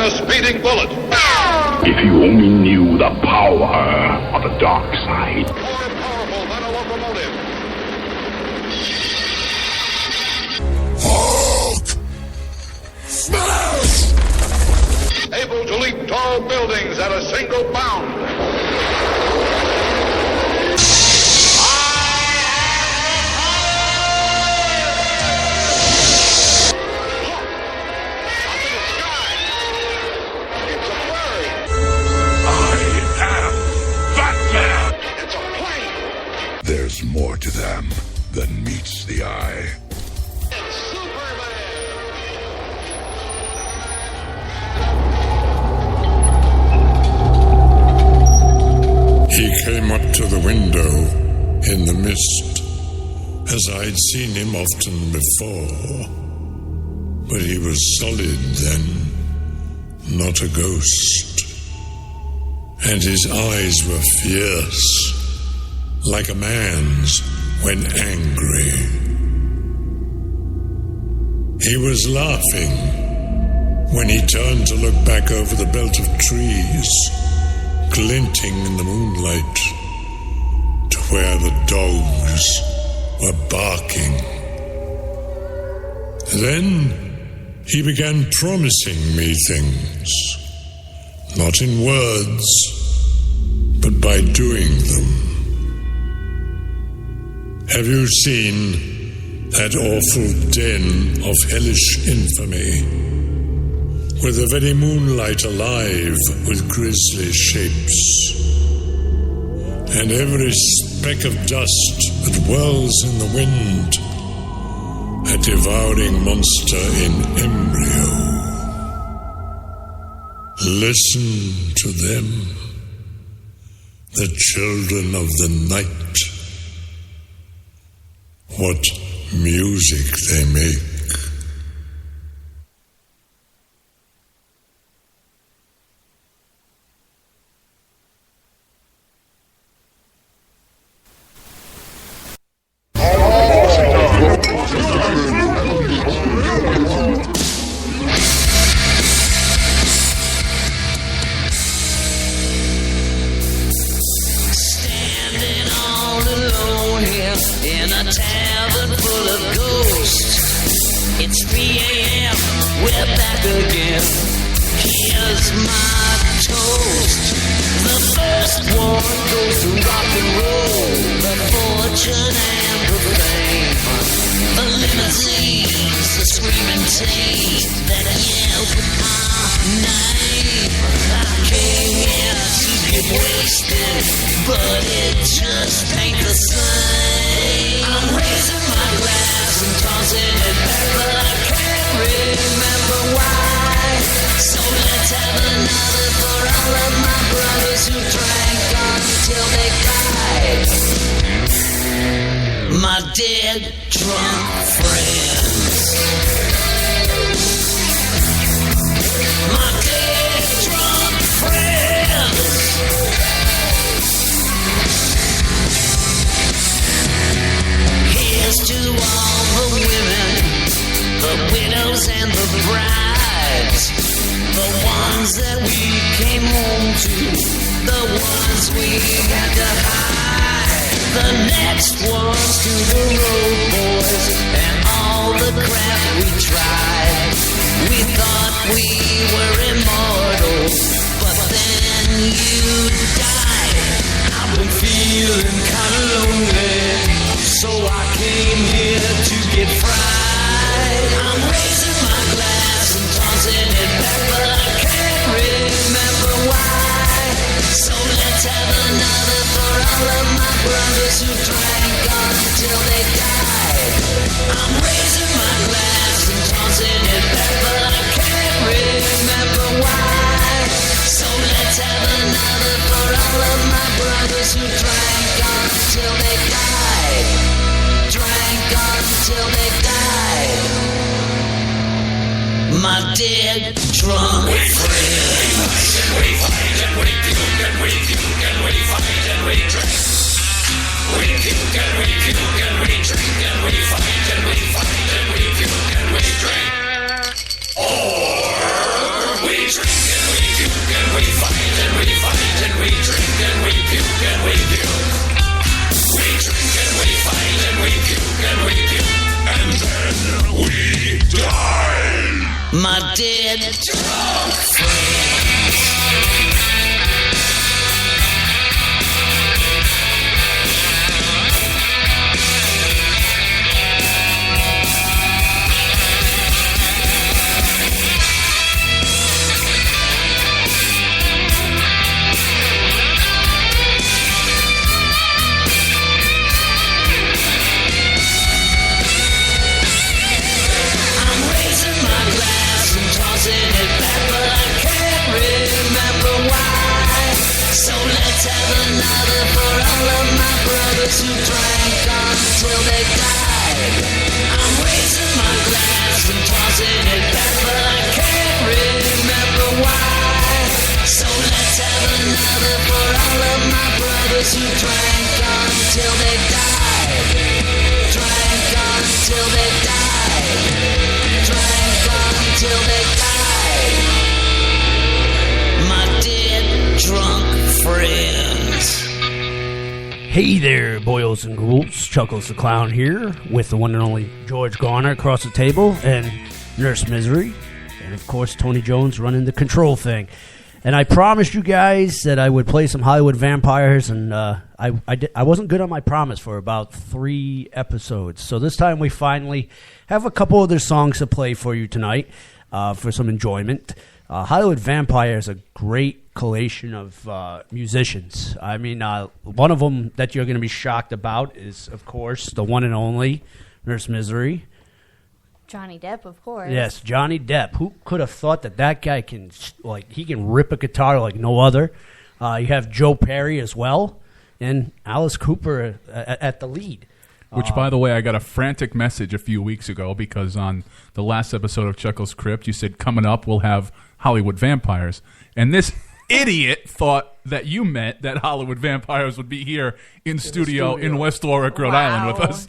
a speeding bullet. If you only knew the power of the dark side. More powerful than a locomotive. Hulk! Smash! Able to leap tall buildings at a single bound. There's more to them than meets the eye. It's Superman! He came up to the window in the mist, as I'd seen him often before. But he was solid then, not a ghost. And his eyes were fierce, like a man's when angry. He was laughing when he turned to look back over the belt of trees, glinting in the moonlight, to where the dogs were barking. Then he began promising me things, not in words, but by doing them. Have you seen that awful den of hellish infamy, with the very moonlight alive with grisly shapes, and every speck of dust that whirls in the wind, a devouring monster in embryo? Listen to them, the children of the night. What music they make. Standing all alone here in a tavern full of ghosts. It's 3 a.m., we're back again. Here's my toast. The first one goes to rock and roll, the fortune and the fame, the limousines, the screaming teeth that yell our name. I came here to get wasted, but it just ain't the same. I'm raising my glass and tossing it back, but I can't remember why. So let's have another for all of my brothers who drank until they died. My dead, drunk friends. My dead, drunk friends. Here's to all the women, the widows and the brides, the ones that we came home to, the ones we had to hide. The next one's to the road boys and all the crap we tried. We thought we were immortal, but then you died. I've been feeling kinda lonely, so I came here to get fried. I'm raising my glass and tossing it back, but I can't remember why. So let's have another for all of my brothers who drank until they died. I'm raising my glass and tossing it back, but I can't remember why. So let's have another for all of my brothers who drank until they died. Drank until they died. My dead, drunk friends. We fight and we puke and we puke and we fight and we drink. We puke and we puke and we drink and we fight and we fight and we puke and we drink. Or we drink my dead drunk friends. Who drank until they died. I'm raising my glass and tossing it back, but I can't remember why. So let's have another for all of my brothers who drank until they died. Drank until they died. Drank until they died. My dead drunk friends. Hey there, boils and ghouls. Chuckles the Clown here with the one and only George Garner across the table and Nurse Misery. And, of course, Tony Jones running the control thing. And I promised you guys that I would play some Hollywood Vampires, and I wasn't good on my promise for about 3 episodes. So this time we finally have a couple other songs to play for you tonight for some enjoyment. Hollywood Vampire is a great collation of musicians. I mean, one of them that you're going to be shocked about is, of course, the one and only Nurse Misery. Johnny Depp, of course. Yes, Johnny Depp. Who could have thought that guy can, he can rip a guitar like no other? You have Joe Perry as well, and Alice Cooper at the lead. Which, by the way, I got a frantic message a few weeks ago because on the last episode of Chuckle's Crypt, you said, coming up, we'll have Hollywood Vampires. And this idiot thought that you meant that Hollywood Vampires would be here in studio in West Warwick, Rhode Island with us.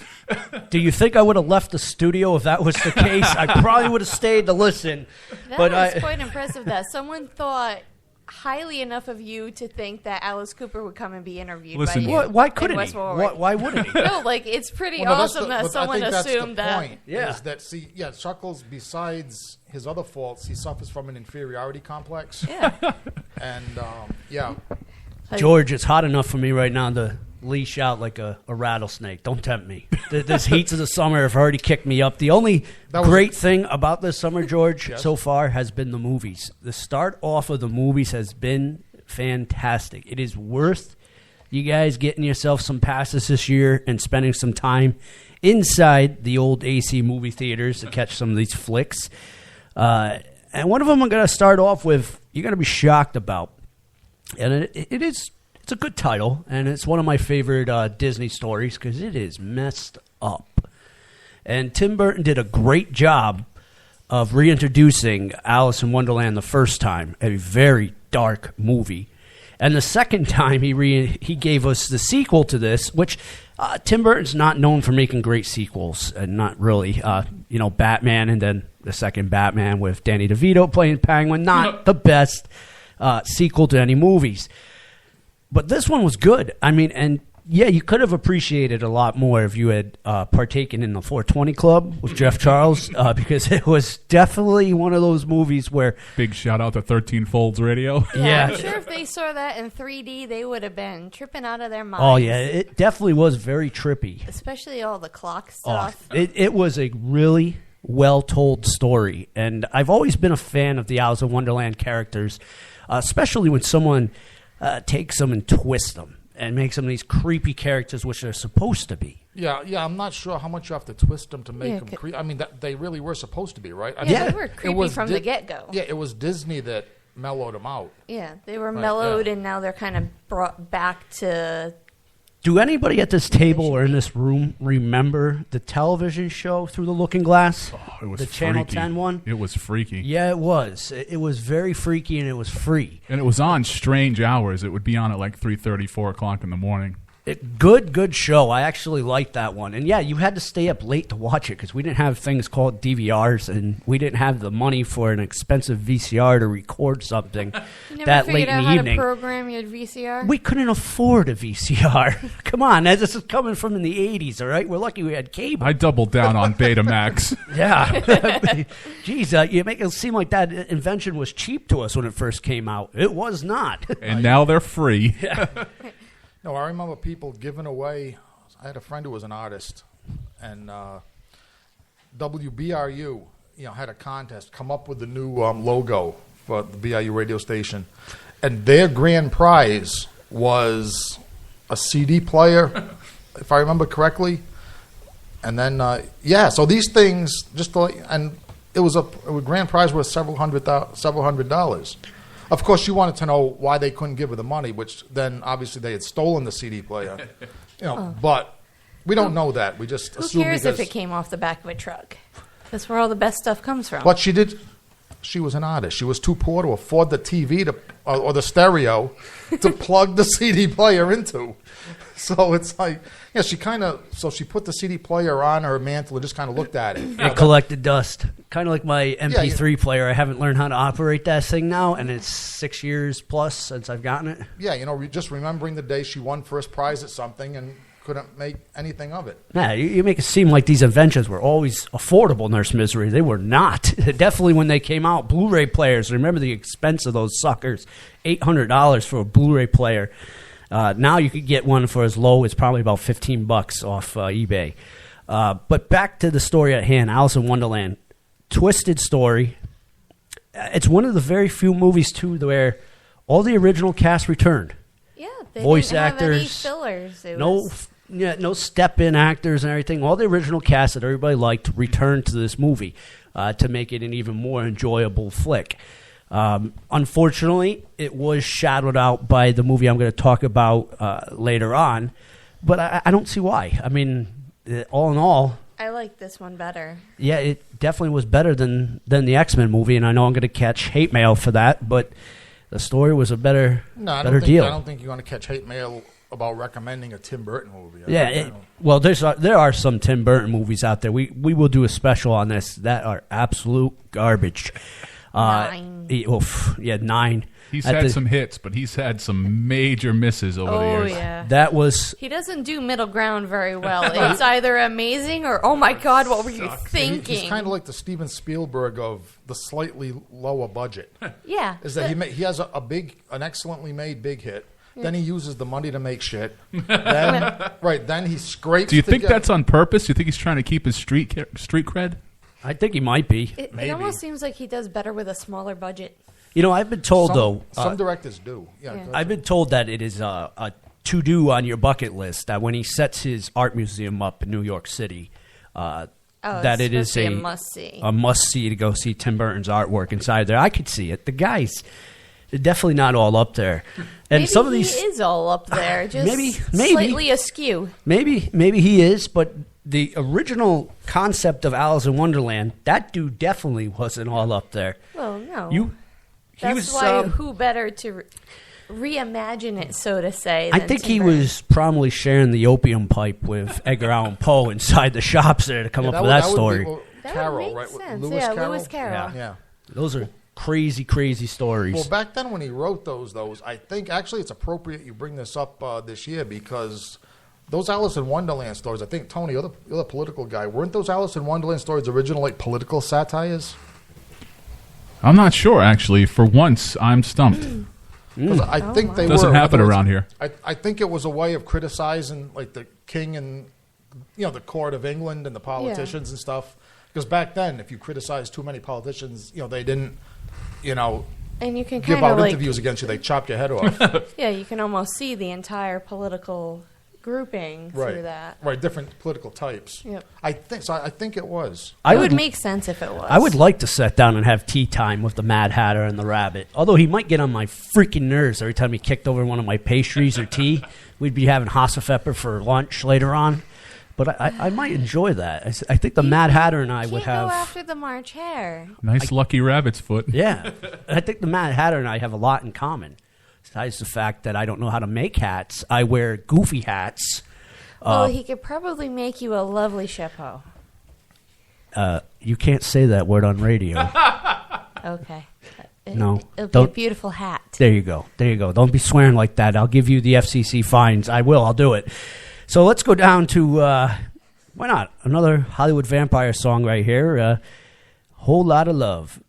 Do you think I would have left the studio if that was the case? I probably would have stayed to listen. That was quite impressive that someone thought highly enough of you to think that Alice Cooper would come and be interviewed by you. Why couldn't he? Why wouldn't he? No, it's pretty awesome that someone assumed that. Point is that, Chuckles, besides his other faults, he suffers from an inferiority complex. Yeah. And, George, it's hot enough for me right now to leash out like a rattlesnake. Don't tempt me. This heats of the summer have already kicked me up. The only great thing about this summer, George, so far has been the movies. The start off of the movies has been fantastic. It is worth you guys getting yourself some passes this year and spending some time inside the old AC movie theaters to catch some of these flicks. And one of them I'm going to start off with, you're going to be shocked about. And it's a good title, and it's one of my favorite Disney stories because it is messed up. And Tim Burton did a great job of reintroducing Alice in Wonderland the first time, a very dark movie. And the second time he gave us the sequel to this, which Tim Burton's not known for making great sequels, and not really. Batman, and then the second Batman with Danny DeVito playing Penguin, not the best sequel to any movies. But this one was good. I mean, and yeah, you could have appreciated a lot more if you had partaken in the 420 Club with Jeff Charles, because it was definitely one of those movies where... Big shout out to 13 Folds Radio. Yeah, I'm sure if they saw that in 3D, they would have been tripping out of their minds. Oh, yeah, it definitely was very trippy. Especially all the clock stuff. It was a really well-told story, and I've always been a fan of the Alice in Wonderland characters, especially when someone takes them and twists them and makes them these creepy characters, which they're supposed to be. Yeah, I'm not sure how much you have to twist them to make them creepy. I mean, they really were supposed to be, right? I mean, they were creepy from the get-go. Yeah, it was Disney that mellowed them out. Yeah, they were mellowed, and now they're kind of brought back to... Do anybody at this table or in this room remember the television show Through the Looking Glass? Oh, it was the freaky. Channel 10 one? It was freaky. Yeah, it was. It was very freaky, and it was free. And it was on strange hours. It would be on at like 3:30, 4 o'clock in the morning. Good show. I actually liked that one. And yeah, you had to stay up late to watch it because we didn't have things called DVRs and we didn't have the money for an expensive VCR to record something You never that figured late in out the how evening. to program your VCR? We couldn't afford a VCR. Come on, this is coming from in the 80s, all right? We're lucky we had cable. I doubled down on Betamax. Yeah. Jeez, you make it seem like that invention was cheap to us when it first came out. It was not. And now they're free. No, I remember people giving away. I had a friend who was an artist, and WBRU, had a contest, come up with the new logo for the BRU radio station, and their grand prize was a CD player, if I remember correctly. And then, so these things and it was a grand prize worth several hundred dollars. Of course, you wanted to know why they couldn't give her the money, which then obviously they had stolen the CD player. But we don't know that. We just Who assume cares because if it came off the back of a truck? That's where all the best stuff comes from. But she did. She was an artist. She was too poor to afford the TV or the stereo to plug the CD player into. So it's like, she put the CD player on her mantle and just kind of looked at it. It collected dust. Kind of like my MP3 player. I haven't learned how to operate that thing now, and it's 6 years plus since I've gotten it. Yeah, just remembering the day she won first prize at something and couldn't make anything of it. Yeah, you make it seem like these inventions were always affordable, Nurse Misery. They were not. Definitely when they came out, Blu-ray players, remember the expense of those suckers. $800 for a Blu-ray player. Now you could get one for as low as probably about $15 off eBay. But back to the story at hand, Alice in Wonderland. Twisted story. It's one of the very few movies, too, where all the original cast returned. Yeah, they Voice didn't have any actors, fillers. It no was... no step-in actors and everything. All the original cast that everybody liked returned to this movie to make it an even more enjoyable flick. Unfortunately, it was shadowed out by the movie I'm going to talk about later on, but I don't see why. I mean, all in all, I like this one better. yeah, it definitely was better than the X-Men movie, and I know I'm going to catch hate mail for that, but the story was a better deal. I don't think you're going to catch hate mail about recommending a Tim Burton movie. Well, there are some Tim Burton movies out there. We will do a special on this that are absolute garbage. 9. 9. He's had some hits, but he's had some major misses over the years. Yeah. That was... He doesn't do middle ground very well. It's either amazing or, oh my God, what were you thinking? He's kind of like the Steven Spielberg of the slightly lower budget. Yeah. Is that he has an excellently made big hit. Then he uses the money to make shit. Then he scrapes. Do you think that's on purpose? Do you think he's trying to keep his street cred? I think he might be. It almost seems like he does better with a smaller budget. I've been told, some directors do. Yeah. I've been told that it is a to-do on your bucket list, that when he sets his art museum up in New York City, that it is a must-see. A must-see to go see Tim Burton's artwork inside there. I could see it. The guy's definitely not all up there. And maybe some of these, he is all up there, just maybe slightly askew. Maybe he is, but the original concept of Alice in Wonderland, that dude definitely wasn't all up there. Well, no. That's why who better to reimagine it, so to say. I think he was probably sharing the opium pipe with Edgar Allan Poe inside the shops there to come up with that story. Carol, right? Sense. Lewis Carroll? Lewis Carroll. Yeah. Those are crazy, crazy stories. Well, back then when he wrote those, I think actually it's appropriate you bring this up this year because those Alice in Wonderland stories, I think, Tony, you're the political guy, weren't those Alice in Wonderland stories original political satires? I'm not sure, actually. For once, I'm stumped. Because I think they doesn't were. happen around here. I think it was a way of criticizing the king and the court of England and the politicians and stuff. Because back then, if you criticized too many politicians, they didn't, and you can give out interviews against you. They chopped your head off. Yeah, you can almost see the entire political grouping through that. Right, different political types. Yep. I think it was. It would make sense if it was. I would like to sit down and have tea time with the Mad Hatter and the Rabbit. Although he might get on my freaking nerves every time he kicked over one of my pastries or tea. We'd be having Hassefepper for lunch later on. But I might enjoy that. I think the Mad Hatter and I would have... go after the March Hare. Nice lucky rabbit's foot. Yeah. I think the Mad Hatter and I have a lot in common. besides the fact that I don't know how to make hats, I wear goofy hats. Well, he could probably make you a lovely chapeau. You can't say that word on radio. Okay. No. It'll be a beautiful hat. There you go. There you go. Don't be swearing like that. I'll give you the FCC fines. I will. I'll do it. So let's go down to, why not? Another Hollywood Vampire song right here. Whole Lot of Love.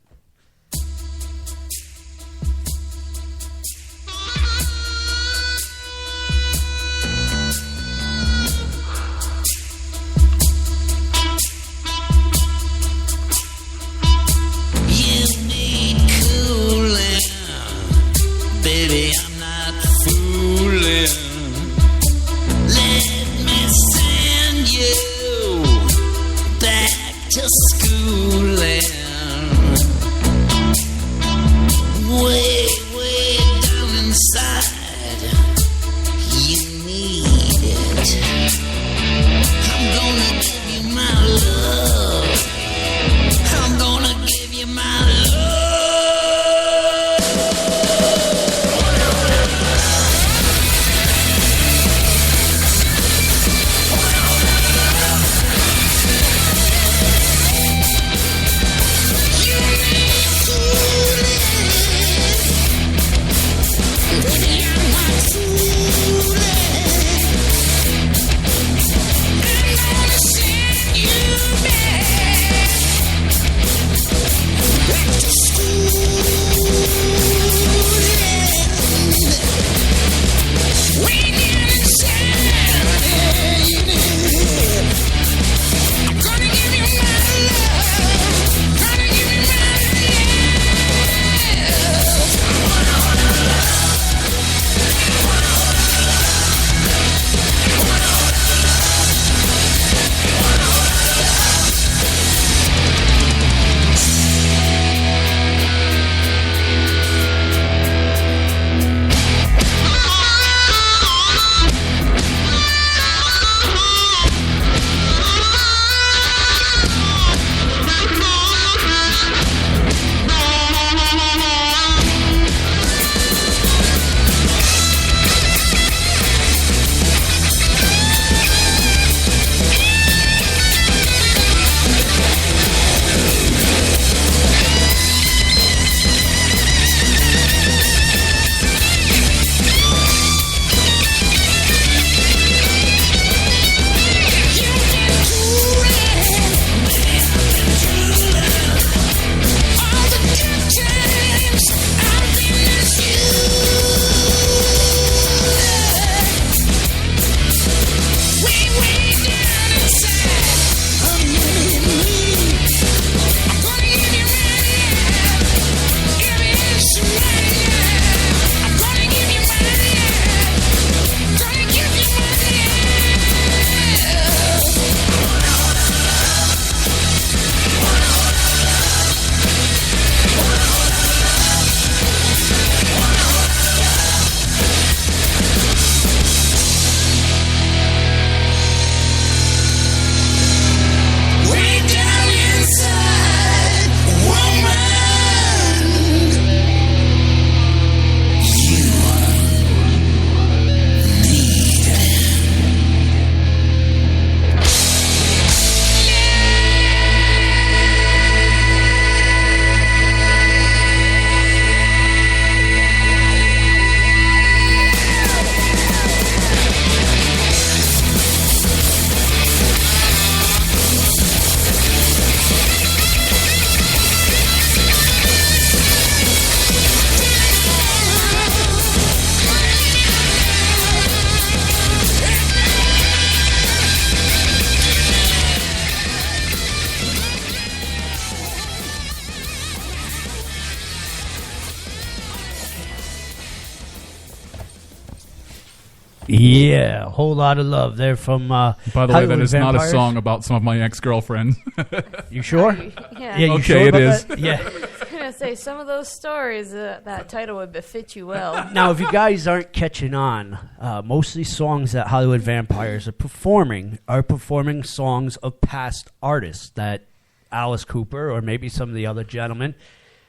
Baby, I'm not fooling. Let me send you back to schooling. Way, way down inside, you need it. I'm gonna give you my love. I'm gonna give you my love. Yeah, a whole lot of love. They're from. By the way, that is not a song about some of my ex-girlfriends. You sure? Yeah. You okay, sure it about is. that? Yeah. I was gonna say some of those stories. That title would befit you well. Now, if you guys aren't catching on, most of these songs that Hollywood Vampires are performing songs of past artists that Alice Cooper or maybe some of the other gentlemen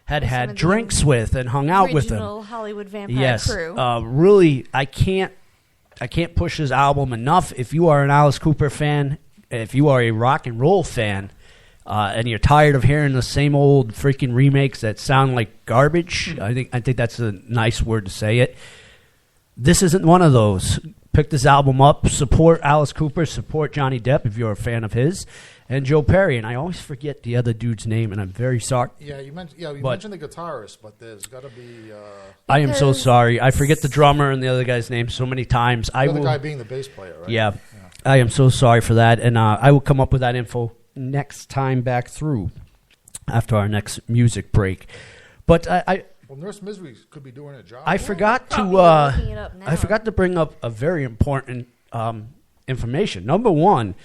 had drinks with and hung out with him. Original Hollywood Vampire crew. Really, I can't push his album enough. If you are an Alice Cooper fan, if you are a rock and roll fan, and you're tired of hearing the same old freaking remakes that sound like garbage, I think that's a nice word to say it. This isn't one of those. Pick this album up, support Alice Cooper, support Johnny Depp if you're a fan of his, and Joe Perry. And I always forget the other dude's name, and I'm very sorry. Yeah, you mentioned the guitarist, but there's got to be. I am so sorry. I forget the drummer and the other guy's name so many times. The other guy being the bass player, right? Yeah, I am so sorry for that, and I will come up with that info next time back through after our next music break. But Well, Nurse Misery could be doing a job. I forgot to bring up a very important information. Number one,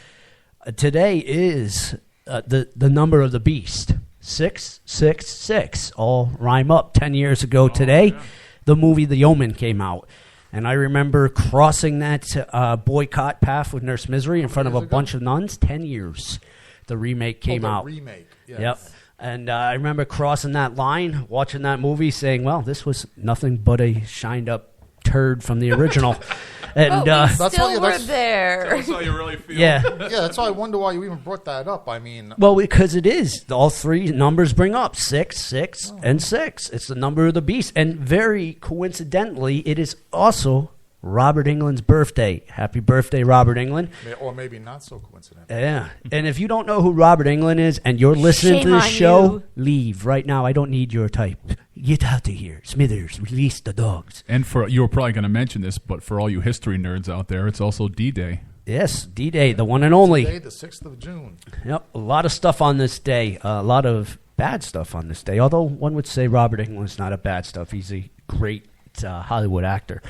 today is the number of the beast. 666. All rhyme up. 10 years ago today, the movie The Omen came out. And I remember crossing that boycott path with Nurse Misery in front of a bunch of nuns. 10 years. The remake came out. Remake, yes. Yep. And I remember crossing that line, watching that movie, saying, well, this was nothing but a shined-up turd from the original. And but we still were there. That's how you really feel. Yeah. Yeah, that's why I wonder why you even brought that up. I mean... Well, because it is. All three numbers bring up 6, 6, and 6. It's the number of the beast. And very coincidentally, it is also Robert Englund's birthday. Happy birthday, Robert Englund. Or maybe not so coincidental. Yeah. And if you don't know who Robert Englund is and you're listening Shame to this on show, you. leave right now. I don't need your type. Get out of here. Smithers, release the dogs. And you were probably going to mention this, but for all you history nerds out there, it's also D-Day. Yes, D-Day, the one and only. Today, the 6th of June. Yep, a lot of stuff on this day. A lot of bad stuff on this day. Although one would say Robert Englund's not a bad stuff. He's a great Hollywood actor.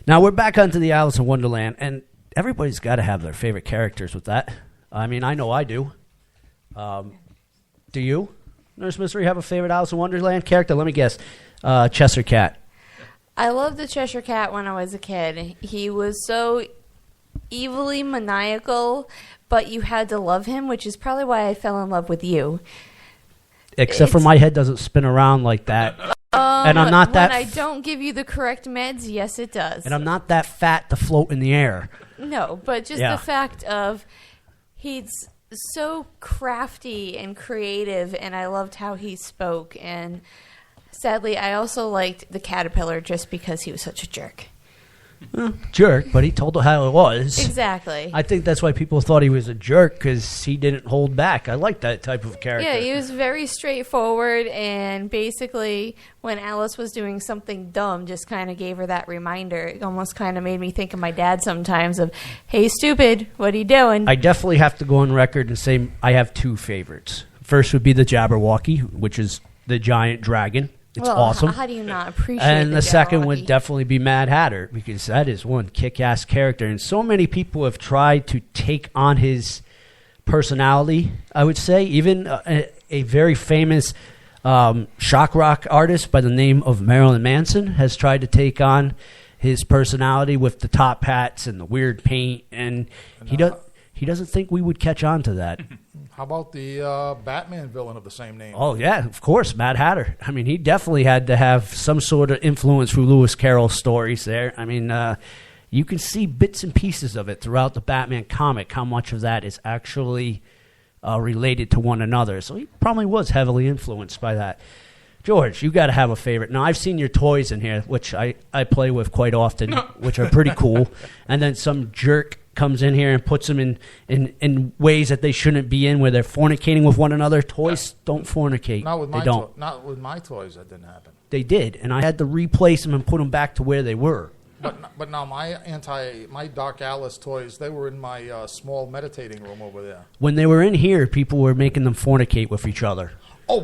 Now we're back onto the Alice in Wonderland, and everybody's got to have their favorite characters with that. I mean, I know I do. Do you, Nurse Mystery, have a favorite Alice in Wonderland character? Let me guess. Cheshire Cat. I loved the Cheshire Cat when I was a kid. He was so evilly maniacal, but you had to love him, which is probably why I fell in love with you. Except for my head doesn't spin around like that. And I'm not that. When I don't give you the correct meds, yes, it does. And I'm not that fat to float in the air. No, but just the fact of he's so crafty and creative, and I loved how he spoke. And sadly, I also liked the caterpillar just because he was such a jerk. Jerk, but he told her how it was. Exactly. I think that's why people thought he was a jerk, because he didn't hold back. I like that type of character. Yeah, he was very straightforward, and basically when Alice was doing something dumb, just kind of gave her that reminder. It almost kind of made me think of my dad sometimes of, hey, stupid, what are you doing? I definitely have to go on record and say I have two favorites. First would be the Jabberwocky, which is the giant dragon. It's awesome. How do you not appreciate And the second would Jabberwocky? definitely be Mad Hatter, because that is one kick-ass character. And so many people have tried to take on his personality, I would say. Even a very famous shock rock artist by the name of Marilyn Manson has tried to take on his personality with the top hats and the weird paint. And he doesn't think we would catch on to that. How about the Batman villain of the same name? Oh, yeah, of course, Mad Hatter. I mean, he definitely had to have some sort of influence through Lewis Carroll's stories there. I mean, you can see bits and pieces of it throughout the Batman comic, how much of that is actually related to one another. So he probably was heavily influenced by that. George, you got to have a favorite. Now, I've seen your toys in here, which I play with quite often, which are pretty cool. And then some jerk comes in here and puts them in ways that they shouldn't be in, where they're fornicating with one another. Toys don't fornicate. Not with they my don't. not with my toys. That didn't happen. They did, and I had to replace them and put them back to where they were. But now my Dark Alice toys, they were in my small meditating room over there. When they were in here, people were making them fornicate with each other. Oh,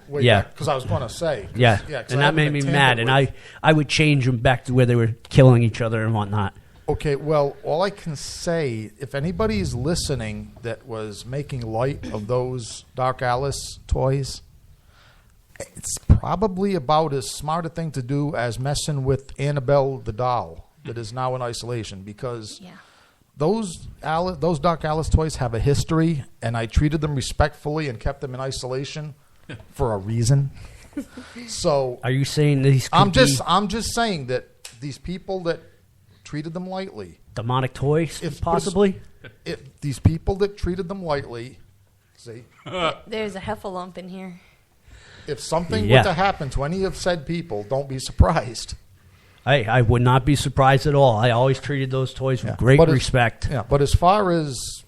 way back, because I was going to say. Yeah, 'cause and I that made haven't me been mad, tampered and with. I would change them back to where they were killing each other and whatnot. Okay, well, all I can say, if anybody's listening that was making light of those Dark Alice toys, it's probably about as smart a thing to do as messing with Annabelle the doll that is now in isolation, because those Dark Alice toys have a history, and I treated them respectfully and kept them in isolation for a reason. So are you saying these? I'm just saying that these people that treated them lightly, demonic toys, possibly. If these people that treated them lightly, see, there's a heffalump in here. If something were to happen to any of said people, don't be surprised. I would not be surprised at all. I always treated those toys with great respect. But as far as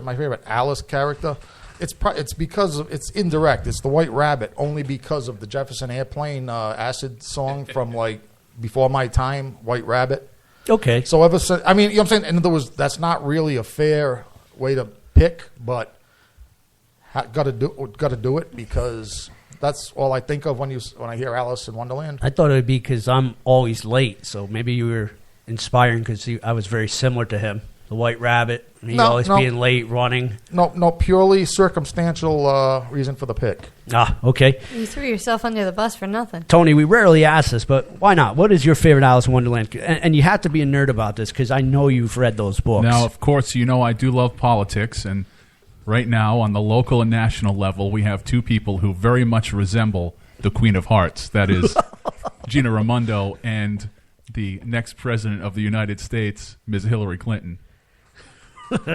my favorite Alice character, it's because it's indirect. It's the White Rabbit, only because of the Jefferson Airplane acid song from like before my time, White Rabbit. Okay. So ever since, I mean, you know what I'm saying? In other words, that's not really a fair way to pick, but got to do it because that's all I think of when I hear Alice in Wonderland. I thought it would be because I'm always late, so maybe you were inspiring because I was very similar to him. The White Rabbit, always being late, running. No, purely circumstantial reason for the pick. Ah, okay. You threw yourself under the bus for nothing. Tony, we rarely ask this, but why not? What is your favorite Alice in Wonderland? And you have to be a nerd about this because I know you've read those books. Now, of course, you know I do love politics, and right now, on the local and national level, we have two people who very much resemble the Queen of Hearts. That is Gina Raimondo and the next president of the United States, Ms. Hillary Clinton.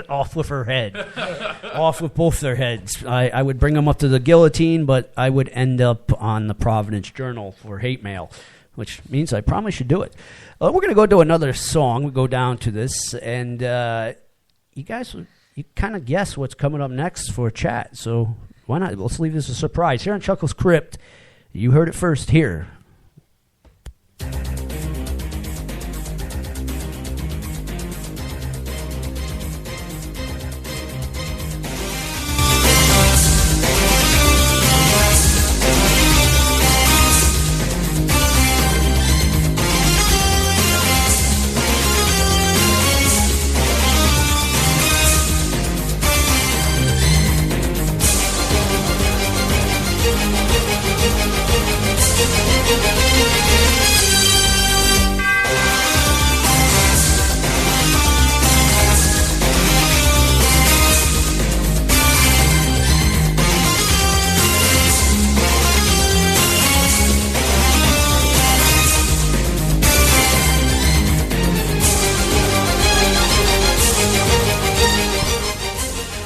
Off with her head. Off with both their heads. I would bring them up to the guillotine, but I would end up on the Providence Journal for hate mail, which means I probably should do it. We're going to go to another song. We go down to this, and you guys... You kind of guess what's coming up next for a chat, so why not? Let's leave this a surprise. Here on Chuckles Crypt, you heard it first here.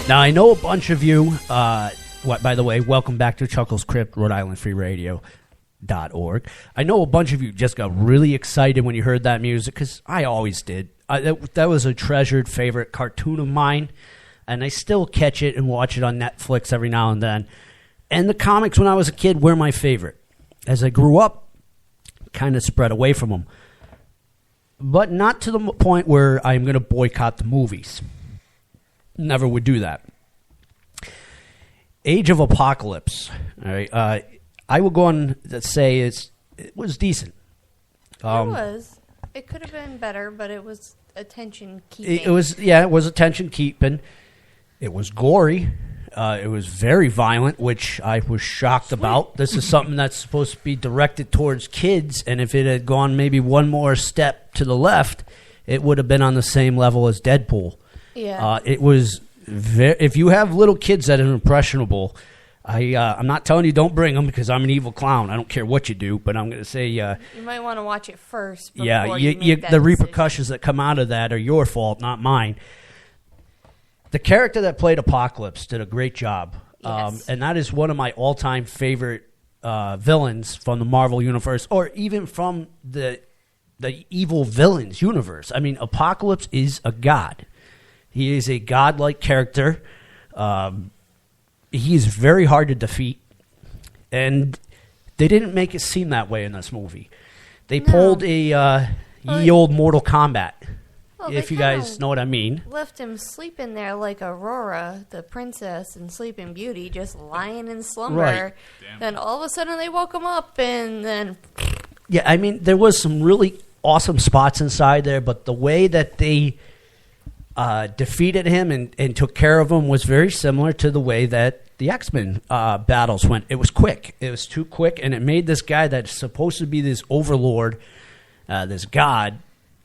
Now, I know a bunch of you, by the way, welcome back to Chuckles Crypt, Rhode Island Free Radio.org. I know a bunch of you just got really excited when you heard that music, because I always did. That was a treasured favorite cartoon of mine, and I still catch it and watch it on Netflix every now and then. And the comics when I was a kid were my favorite. As I grew up, kind of spread away from them. But not to the point where I'm going to boycott the movies. Never would do that. Age of Apocalypse. All right, I will go on to say it was decent. It was. It could have been better, but it was attention keeping. It was attention keeping. It was gory. It was very violent, which I was shocked about. This is something that's supposed to be directed towards kids, and if it had gone maybe one more step to the left, it would have been on the same level as Deadpool. Yeah. It was if you have little kids that are impressionable, I'm not telling you don't bring them because I'm an evil clown. I don't care what you do, but I'm going to say you might want to watch it first. Before the repercussions that come out of that are your fault, not mine. The character that played Apocalypse did a great job, yes. And that is one of my all-time favorite villains from the Marvel Universe, or even from the evil villains universe. I mean, Apocalypse is a god. He is a godlike character. He is very hard to defeat, and they didn't make it seem that way in this movie. They pulled a ye old Mortal Kombat, if you guys know what I mean. Left him sleeping there like Aurora, the princess in Sleeping Beauty, just lying in slumber. Right. Then all of a sudden they woke him up, and then... Yeah, I mean, there was some really awesome spots inside there, but the way that they... defeated him and took care of him was very similar to the way that the X-Men battles went. It was quick. It was too quick, and it made this guy that's supposed to be this overlord, this god,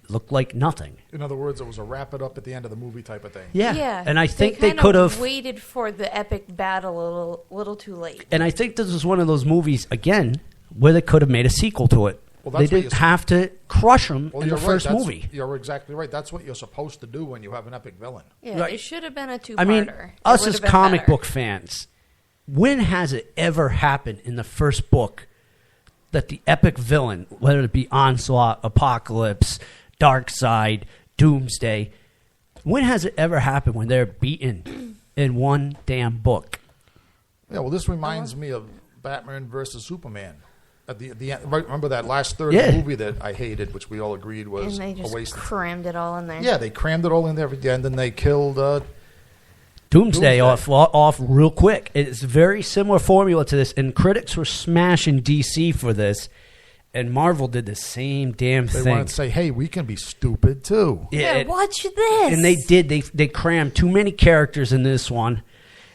looked like nothing. In other words, it was a wrap it up at the end of the movie type of thing. Yeah. And I think they could have waited for the epic battle a little too late. And I think this was one of those movies, again, where they could have made a sequel to it. Well, they didn't have to crush them in the first movie. You're exactly right. That's what you're supposed to do when you have an epic villain. Yeah, it should have been a two-parter. I mean, us as comic book fans, when has it ever happened in the first book that the epic villain, whether it be Onslaught, Apocalypse, Darkseid, Doomsday, when has it ever happened when they're beaten in one damn book? Yeah, well, this reminds me of Batman versus Superman. At the end, remember that last third of the movie that I hated, which we all agreed was and they just a waste. Crammed it all in there. Yeah, they crammed it all in there at the end, and they killed Doomsday off real quick. It's a very similar formula to this, and critics were smashing DC for this, and Marvel did the same damn thing. They wanted to say, hey, we can be stupid too. Yeah, watch this. And they did. They crammed too many characters in this one,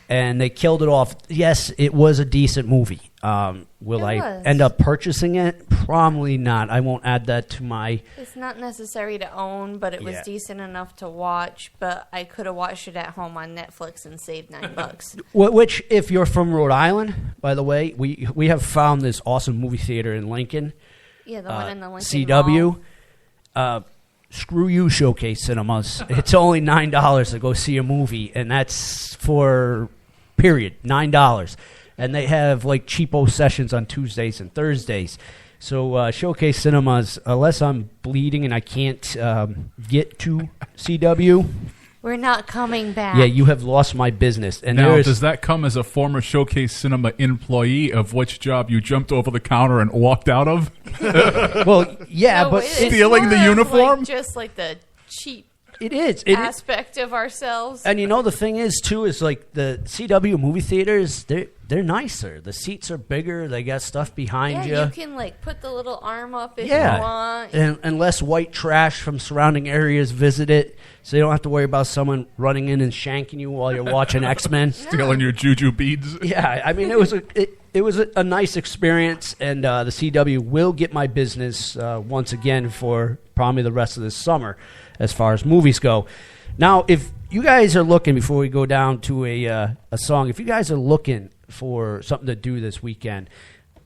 and they killed it off. Yes, it was a decent movie. Will I end up purchasing it? Probably not. I won't add that to my... It's not necessary to own, but it was decent enough to watch. But I could have watched it at home on Netflix and saved $9. Which, if you're from Rhode Island, by the way, we have found this awesome movie theater in Lincoln. Yeah, the one in the Lincoln CW. Mall. Screw you, Showcase Cinemas. It's only $9 to go see a movie, and that's for, period, $9. And they have like cheapo sessions on Tuesdays and Thursdays. So Showcase Cinemas, unless I'm bleeding and I can't get to CW, we're not coming back. Yeah, you have lost my business. And now, does that come as a former Showcase Cinema employee of which job you jumped over the counter and walked out of? Well, yeah, but stealing the uniform, like, just like the cheap. It is aspect of ourselves. And you know the thing is too is like the CW movie theaters, they're nicer. The seats are bigger. They got stuff behind you. Yeah, you can like put the little arm up if you want. And less white trash from surrounding areas visit it, so you don't have to worry about someone running in and shanking you while you're watching X-Men, stealing your juju beads. Yeah, I mean it was a nice experience, and the CW will get my business once again for probably the rest of this summer as far as movies go. Now, if you guys are looking, before we go down to a song, if you guys are looking for something to do this weekend,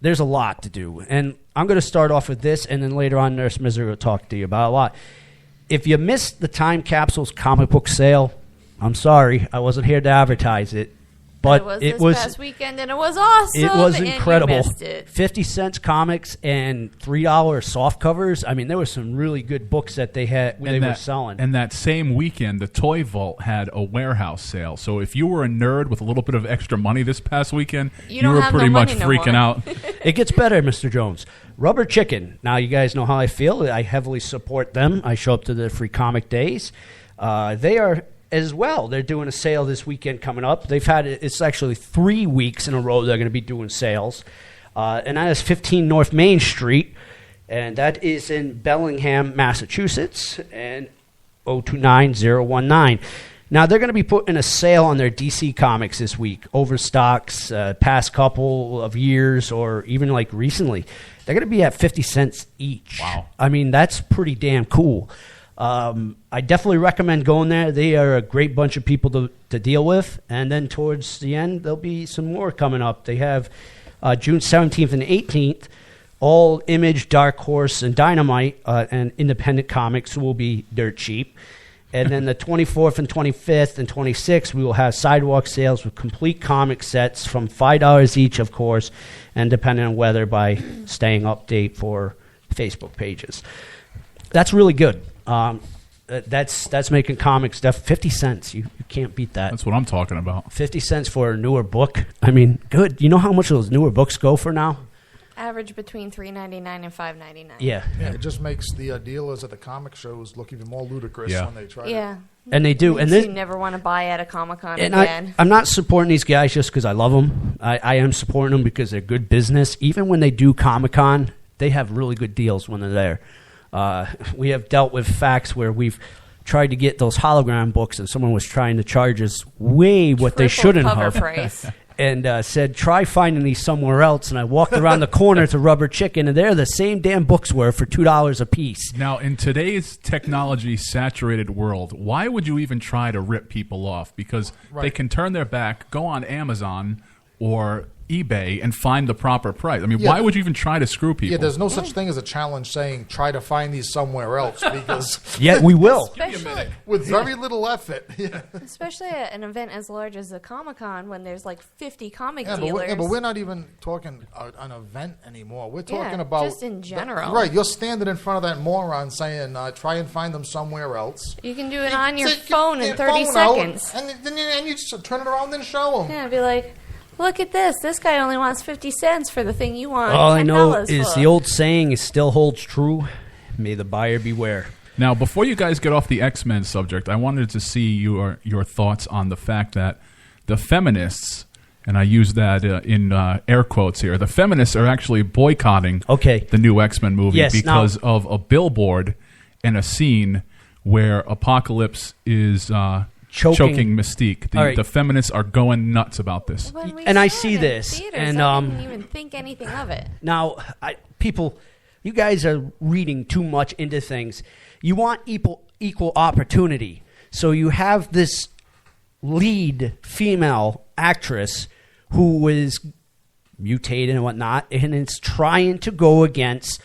there's a lot to do. And I'm going to start off with this, and then later on Nurse Misery will talk to you about a lot. If you missed the Time Capsules comic book sale, I'm sorry. I wasn't here to advertise it. But it was this past weekend, and it was awesome. It was incredible. And you missed it. 50 cents comics and $3 soft covers. I mean, there were some really good books that they were selling. And that same weekend, the Toy Vault had a warehouse sale. So if you were a nerd with a little bit of extra money this past weekend, you were pretty much freaking out. It gets better, Mr. Jones. Rubber Chicken. Now, you guys know how I feel. I heavily support them. I show up to the free comic days. They are... as well, they're doing a sale this weekend coming up. It's actually 3 weeks in a row they're going to be doing sales. And that is 15 North Main Street, and that is in Bellingham, Massachusetts, and 029019. Now, they're going to be putting a sale on their DC Comics this week, overstocks past couple of years or even like recently. They're going to be at 50 cents each. Wow. I mean, that's pretty damn cool. I definitely recommend going there. They are a great bunch of people to deal with. And then towards the end, there'll be some more coming up. They have June 17th and 18th, all Image, Dark Horse, and Dynamite and independent comics will be dirt cheap. And then the 24th and 25th and 26th, we will have sidewalk sales with complete comic sets from $5 each, of course, and depending on weather by staying update for Facebook pages. That's really good. That's making comics 50 cents. You can't beat that. That's what I'm talking about. 50 cents for a newer book. I mean, good. You know how much those newer books go for now? Average between $3.99 and $5.99. Yeah. It just makes the dealers at the comic shows look even more ludicrous when they try. Yeah. And they do. And you never want to buy at a Comic-Con again. I'm not supporting these guys just because I love them. I am supporting them because they're good business. Even when they do Comic-Con, they have really good deals when they're there. We have dealt with facts where we've tried to get those hologram books and someone was trying to charge us way what they shouldn't have. Price. and said, try finding these somewhere else. And I walked around the corner to Rubber Chicken, and there the same damn books were for $2 a piece. Now, in today's technology-saturated world, why would you even try to rip people off? Because they can turn their back, go on Amazon or eBay and find the proper price. I mean, why would you even try to screw people? Yeah, there's no such thing as a challenge saying try to find these somewhere else because yeah, we will. With very little effort. Yeah. Especially at an event as large as the Comic-Con when there's like 50 comic dealers. But we're not even talking an event anymore. We're talking about just in general. Right, you're standing in front of that moron saying try and find them somewhere else. You can do it on your phone in 30 seconds. And then you just turn it around and show them. Yeah, be like, look at this. This guy only wants 50 cents for the thing you want. All I know $10 is for. the old saying is still holds true. May the buyer beware. Now, before you guys get off the X-Men subject, I wanted to see your thoughts on the fact that the feminists, and I use that in air quotes here, the feminists are actually boycotting the new X-Men movie because of a billboard and a scene where Apocalypse is choking Mystique. The feminists are going nuts about this. And I see this. And I didn't even think anything of it. Now, people, you guys are reading too much into things. You want equal opportunity. So you have this lead female actress who is mutated and whatnot, and it's trying to go against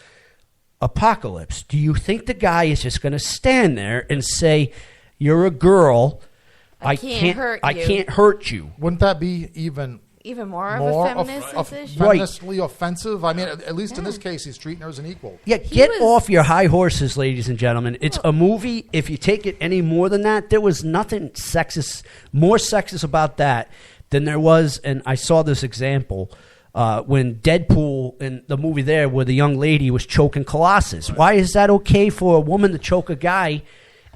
Apocalypse. Do you think the guy is just going to stand there and say, you're a girl, I can't hurt you? Wouldn't that be even more of a feminist issue? Feministly offensive? I mean, at least in this case, he's treating her as an equal. Yeah, get off your high horses, ladies and gentlemen. It's a movie. If you take it any more than that, there was nothing more sexist about that than there was, and I saw this example, when Deadpool in the movie there where the young lady was choking Colossus. Right. Why is that okay for a woman to choke a guy?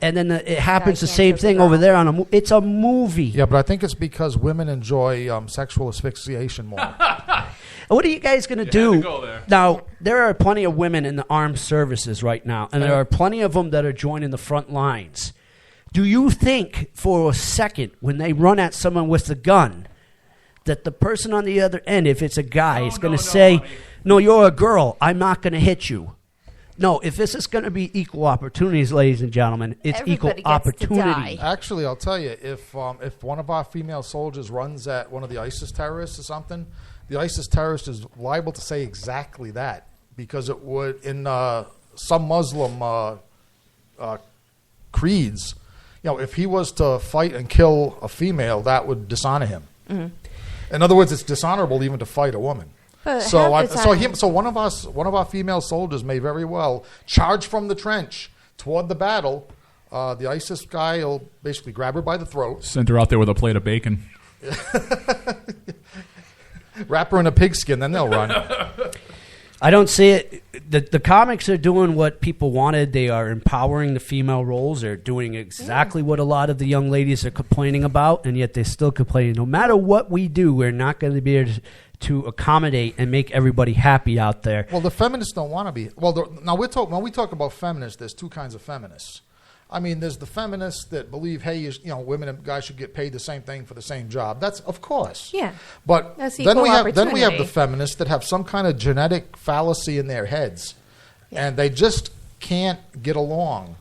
And then it happens the same thing over there on a movie. It's a movie. Yeah, but I think it's because women enjoy sexual asphyxiation more. What are you guys going to do? Now, there are plenty of women in the armed services right now, and there are plenty of them that are joining the front lines. Do you think for a second when they run at someone with a gun that the person on the other end, if it's a guy, is going to say, no, you're a girl, I'm not going to hit you? No, if this is going to be equal opportunities, ladies and gentlemen, it's equal opportunity. Actually, I'll tell you, if one of our female soldiers runs at one of the ISIS terrorists or something, the ISIS terrorist is liable to say exactly that because it would, in some Muslim creeds, if he was to fight and kill a female, that would dishonor him. Mm-hmm. In other words, it's dishonorable even to fight a woman. So one of our female soldiers may very well charge from the trench toward the battle. The ISIS guy will basically grab her by the throat, send her out there with a plate of bacon, wrap her in a pigskin, then they'll run. I don't see it. The comics are doing what people wanted. They are empowering the female roles. They're doing exactly what a lot of the young ladies are complaining about, and yet they're still complaining. No matter what we do, we're not going to be able to accommodate and make everybody happy out there. Well, the feminists don't want to be. Well, now when we talk about feminists, there's two kinds of feminists. I mean, there's the feminists that believe, hey, women and guys should get paid the same thing for the same job. That's of course. Yeah. But then we have the feminists that have some kind of genetic fallacy in their heads, and they just can't get along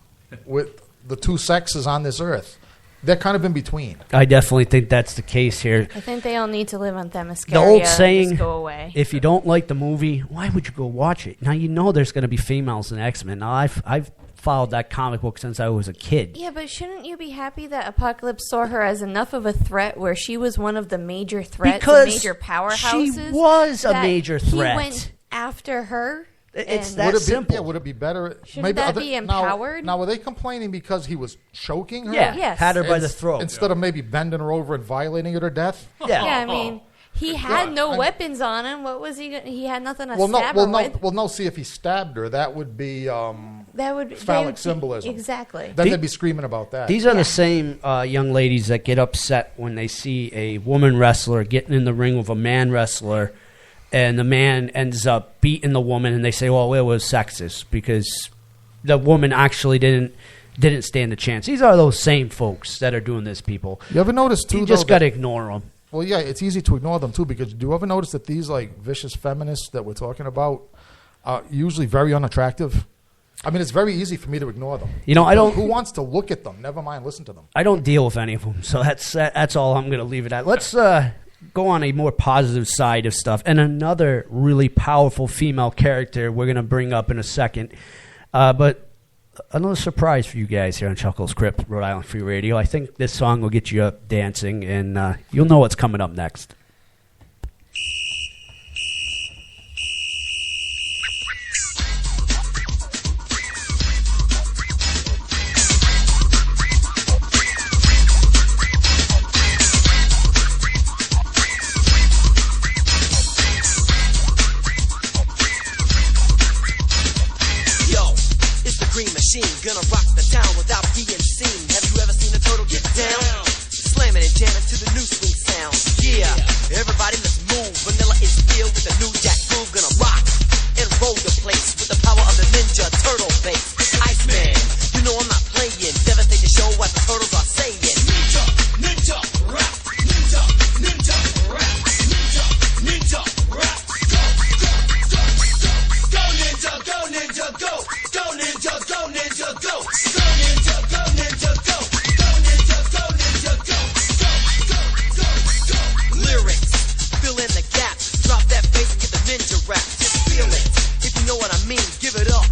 with the two sexes on this earth. They're kind of in between. I definitely think that's the case here. I think they all need to live on Themyscira. The old saying, just go away. If you don't like the movie, why would you go watch it? Now you know there's going to be females in X-Men. Now I've followed that comic book since I was a kid. Yeah, but shouldn't you be happy that Apocalypse saw her as enough of a threat where she was one of the major threats, because major powerhouses? She was a major threat. He went after her. It's that simple. Would it be better? Shouldn't that be empowered? Now, were they complaining because he was choking her? Yeah, yes. Had her by the throat. Instead of maybe bending her over and violating her to death? Yeah, I mean, he had no weapons on him. What was he? He had nothing to stab her with. Well, no. See, if he stabbed her, that would be phallic symbolism. Exactly. Then they'd be screaming about that. These are the same young ladies that get upset when they see a woman wrestler getting in the ring with a man wrestler, and the man ends up beating the woman, and they say, well, it was sexist because the woman actually didn't stand a chance. These are those same folks that are doing this, people. You ever notice, too, you just got to ignore them. Well, yeah, it's easy to ignore them too, because do you ever notice that these like vicious feminists that we're talking about are usually very unattractive? I mean, it's very easy for me to ignore them. You know, I don't. Who wants to look at them? Never mind, listen to them. I don't deal with any of them, so that's all I'm going to leave it at. Let's go on a more positive side of stuff, and another really powerful female character we're going to bring up in a second. But another surprise for you guys here on Chuckles Crypt, Rhode Island Free Radio. I think this song will get you up dancing, and you'll know what's coming up next. Gonna rock the town without being seen. Have you ever seen a turtle get down? Slamming and jamming to the new swing sound. Yeah, everybody let's move. Vanilla is filled with a new jack groove. Gonna rock and roll the place with the power of the Ninja Turtle bass. Iceman, you know I'm not playing. Devastate the show what the turtles are saying. Ninja, ninja, rap. Ninja, ninja, rap. Ninja, ninja, rap. Go, go, go, go. Go ninja, go ninja, go. Go ninja, go ninja, go. Go ninja, go ninja, go. Go ninja, go ninja, go. Go, go, go, go. Lyrics, fill in the gaps. Drop that bass and get the ninja rap. Just feel it, if you know what I mean. Give it up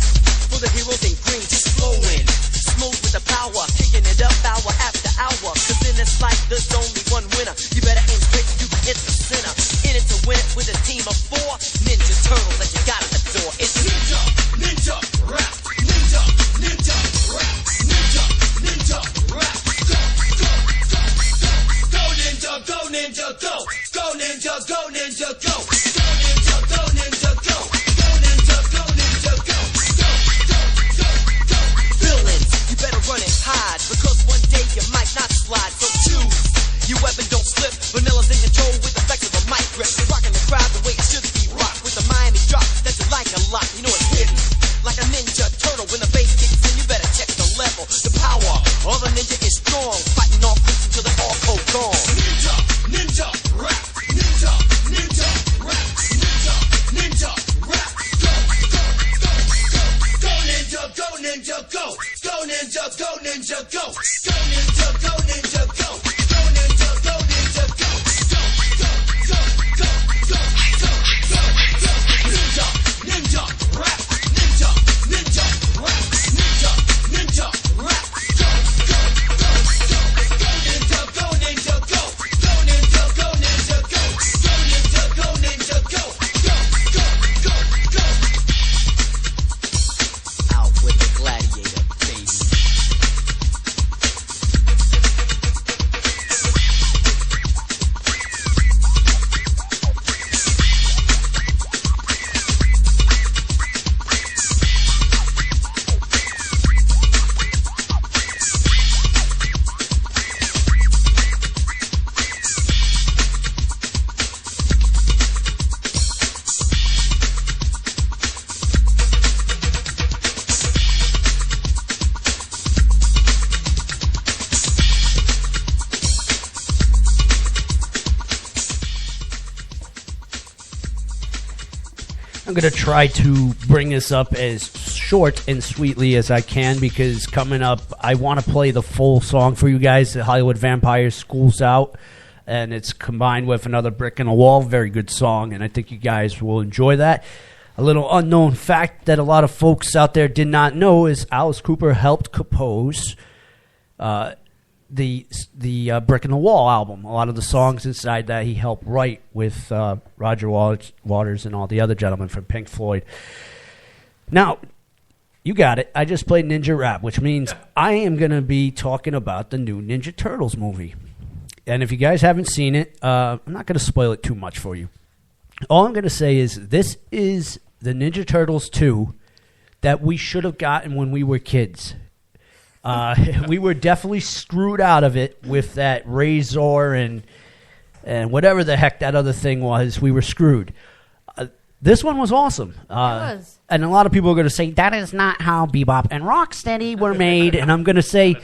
for the heroes in green. Just flowing, smooth with the power. Kicking it up hour after hour. Cause in this life there's only one winner. You better aim quick, you can hit the center. In it to win it with a team of 4 Ninja Turtles that you gotta adore. It's Ninja, Ninja, rap. Ninja, ninja, rap. Ninja, ninja, rap. Go, go, go, go. Go ninja, go ninja, go. Go ninja, go ninja, go. Go ninja, go ninja, go. Go ninja, go ninja, go. Go, go, go, go. Villains, you better run and hide, because one day you might not slide. So choose your weapon, don't slip. Vanilla's in control with the flex of a mic grip. Rocking the crowd the way it should be rocked with the Miami drop that you like a lot. You know it's hidden like a ninja turtle. When the bass kicks in, you better check the level. The power of a ninja is strong, fighting off creeps until they're all gone. Ninja, ninja, rap. Ninja, ninja, rap. Ninja, ninja, rap. Go, go, go, go. Go ninja, go ninja, go. Go ninja, go ninja, go. Go ninja, go ninja, go. Go ninja, go ninja, go. Go, go, go, go, go, go, go, go. Ninja, ninja, rap. Ninja, ninja, rap. Ninja, ninja, rap. Go, go, go, go. Go ninja, go ninja, go. Go ninja, go ninja, go. Go ninja, go ninja, go. Go, go, go, go. Out with the gladiator, baby. I'm going to try to bring this up as short and sweetly as I can, because coming up, I want to play the full song for you guys. The Hollywood Vampires School's Out, and it's combined with another Brick in the Wall. Very good song, and I think you guys will enjoy that. A little unknown fact that a lot of folks out there did not know is Alice Cooper helped compose the Brick in the Wall album. A lot of the songs inside that he helped write with Roger Waters and all the other gentlemen from Pink Floyd. Now, you got it. I just played Ninja Rap, which means I am going to be talking about the new Ninja Turtles movie. And if you guys haven't seen it, I'm not going to spoil it too much for you. All I'm going to say is this is the Ninja Turtles 2 that we should have gotten when we were kids. We were definitely screwed out of it with that Razor and whatever the heck that other thing was. We were screwed. This one was awesome. It was. And a lot of people are going to say, that is not how Bebop and Rocksteady were made. And I'm going to say,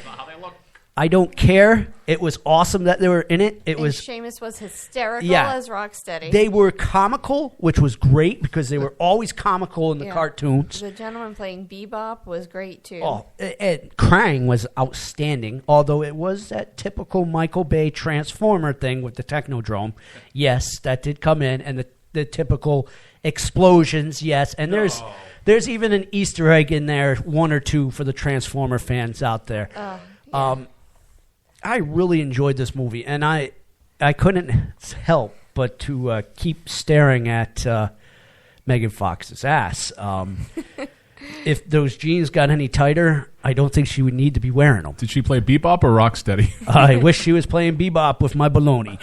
I don't care. It was awesome that they were in it. Seamus was hysterical as Rocksteady. They were comical, which was great because they were always comical in the cartoons. The gentleman playing Bebop was great too. Oh, and Krang was outstanding, although it was that typical Michael Bay Transformer thing with the Technodrome. Yes, that did come in, and the typical explosions, yes. And there's even an Easter egg in there, one or two for the Transformer fans out there. I really enjoyed this movie, and I couldn't help but to keep staring at Megan Fox's ass. If those jeans got any tighter, I don't think she would need to be wearing them. Did she play Bebop or Rocksteady? I wish she was playing Bebop with my baloney.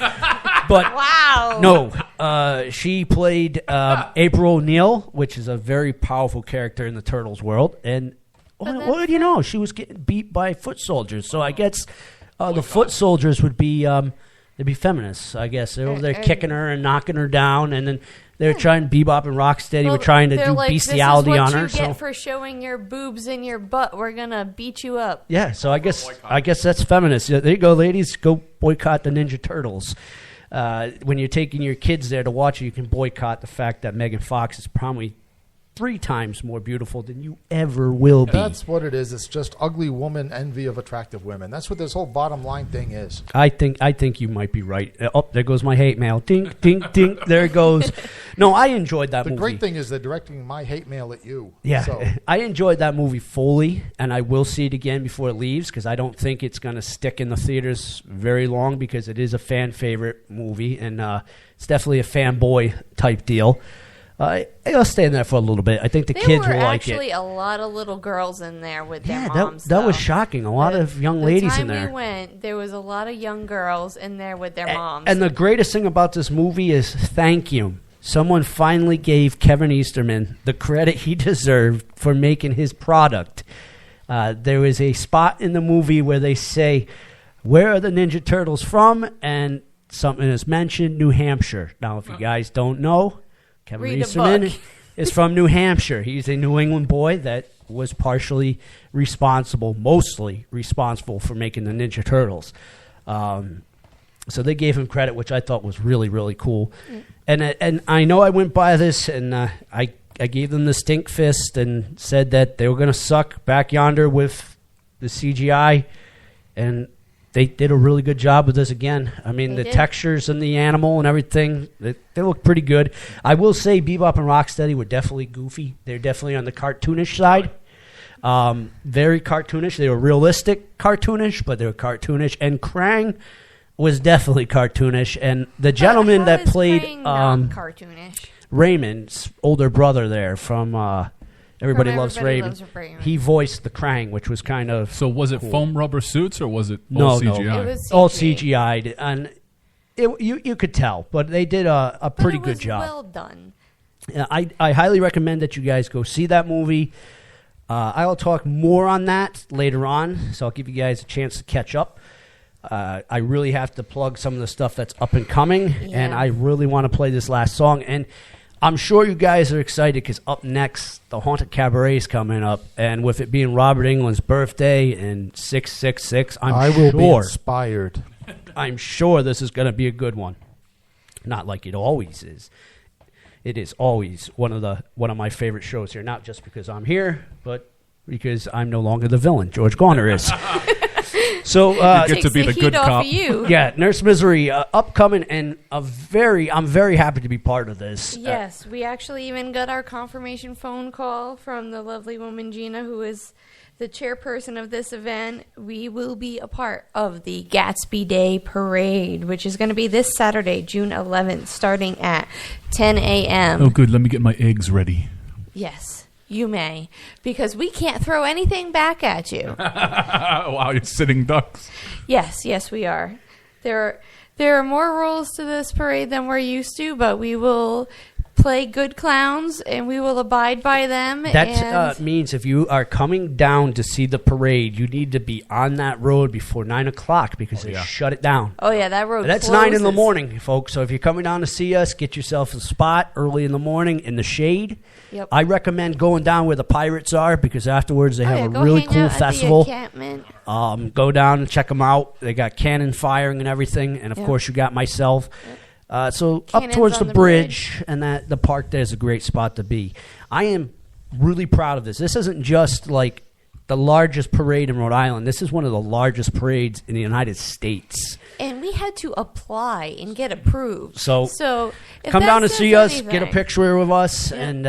But wow. No, she played April O'Neil, which is a very powerful character in the Turtles world. And what do you know? She was getting beat by foot soldiers. So I guess the foot soldiers would be they'd be feminists. I guess they're over there kicking her and knocking her down, and then they're trying Bebop and Rocksteady were trying to do bestiality on her. This is what you get for showing your boobs in your butt. We're gonna beat you up. Yeah, so I guess that's feminist. There you go, ladies. Go boycott the Ninja Turtles. When you're taking your kids there to watch it, you can boycott the fact that Megan Fox is probably 3 times more beautiful than you ever will be. That's what it is. It's just ugly woman envy of attractive women. That's what this whole bottom line thing is. I think you might be right. Oh, there goes my hate mail. Ding, ding, ding. There it goes. No, I enjoyed that movie. The great thing is they're directing my hate mail at you. Yeah, so. I enjoyed that movie fully, and I will see it again before it leaves because I don't think it's going to stick in the theaters very long because it is a fan favorite movie, and it's definitely a fanboy type deal. I'll stay in there for a little bit. I think the kids will like it. There were actually a lot of little girls in there with their moms. That was shocking. A lot of young ladies in there. The time we went, there was a lot of young girls in there with their moms. And the greatest thing about this movie is thank you. Someone finally gave Kevin Easterman the credit he deserved for making his product. There was a spot in the movie where they say, "Where are the Ninja Turtles from?" And something is mentioned, New Hampshire. Now, if you guys don't know, Kevin Easterman is from New Hampshire. He's a New England boy that was mostly responsible for making the Ninja Turtles. So they gave him credit, which I thought was really, really cool. And I know I went by this, and I gave them the stink fist and said that they were going to suck back yonder with the CGI, and they did a really good job with this again. I mean, the textures and the animal and everything, they look pretty good. I will say Bebop and Rocksteady were definitely goofy. They're definitely on the cartoonish side. Very cartoonish. They were realistic cartoonish, but they were cartoonish. And Krang was definitely cartoonish. And the gentleman that played cartoonish. Raymond's older brother there from... Everybody Loves Raymond. He voiced the Krang, which was kind of So was it cool. foam rubber suits or was it all CGI? No, it was all CGI'd, and you could tell, but they did a pretty good job. Well done. I highly recommend that you guys go see that movie. I'll talk more on that later on, so I'll give you guys a chance to catch up. I really have to plug some of the stuff that's up and coming, and I really want to play this last song. And I'm sure you guys are excited because up next, the Haunted Cabaret is coming up, and with it being Robert Englund's birthday and 666, I will be inspired. I'm sure this is going to be a good one. Not like it always is. It is always one of my favorite shows here, not just because I'm here, but because I'm no longer the villain. George Garner is. So you get to be the good cop. Yeah, Nurse Misery, upcoming, and I'm very happy to be part of this. Yes, we actually even got our confirmation phone call from the lovely woman Gina, who is the chairperson of this event. We will be a part of the Gatsby Day Parade, which is going to be this Saturday, June 11th, starting at 10 a.m. Oh, good. Let me get my eggs ready. Yes. You may, because we can't throw anything back at you. Wow, you're sitting ducks. Yes, we are. There are more rules to this parade than we're used to, but we will play good clowns, and we will abide by them. That means if you are coming down to see the parade, you need to be on that road before 9 o'clock because they shut it down. Oh, yeah, that road That's closes. 9 in the morning, folks. So if you're coming down to see us, get yourself a spot early in the morning in the shade. Yep. I recommend going down where the Pirates are because afterwards they have a really cool festival. Go down and check them out. They got cannon firing and everything, and of course you got myself. So Cannons up towards the on the bridge and that the park there is a great spot to be. I am really proud of this. This isn't just like the largest parade in Rhode Island. This is one of the largest parades in the United States. And we had to apply and get approved. So if come down that and see says us, get a anything- picture with us, and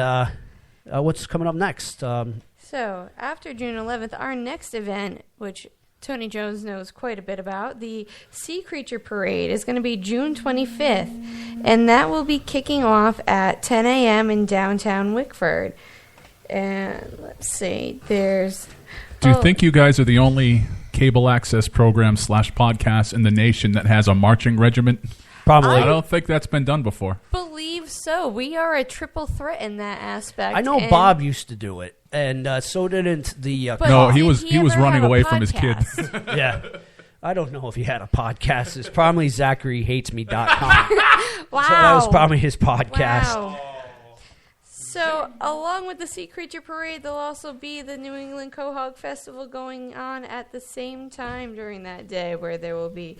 what's coming up next? So after June 11th, our next event, which Tony Jones knows quite a bit about, the Sea Creature Parade is going to be June 25th, and that will be kicking off at 10 a.m. in downtown Wickford. And let's see, there's... Do you think you guys are the only cable access program / podcast in the nation that has a marching regiment? Probably. I don't think that's been done before. Believe so. We are a triple threat in that aspect. I know and Bob used to do it, and so didn't the... But no, he did was he was ever running have a away from his kid. podcast? Yeah. I don't know if he had a podcast. It's probably ZacharyHatesMe.com. Wow. So that was probably his podcast. Wow. So, along with the Sea Creature Parade, there'll also be the New England Quahog Festival going on at the same time during that day, where there will be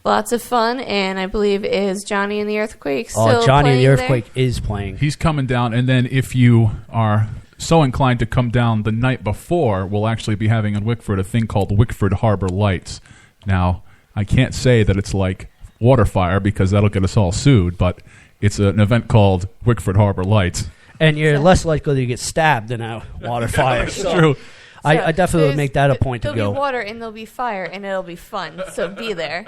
lots of fun, and I believe is Johnny and the Earthquake still Johnny and the playing Earthquake is playing. He's coming down, and then if you are so inclined to come down the night before, we'll actually be having in Wickford a thing called Wickford Harbor Lights. Now, I can't say that it's like Waterfire because that'll get us all sued, but it's an event called Wickford Harbor Lights. And you're less likely to get stabbed in a water fire. That's true. I definitely would make that a point to go. There'll be water and there'll be fire, and it'll be fun, so be there.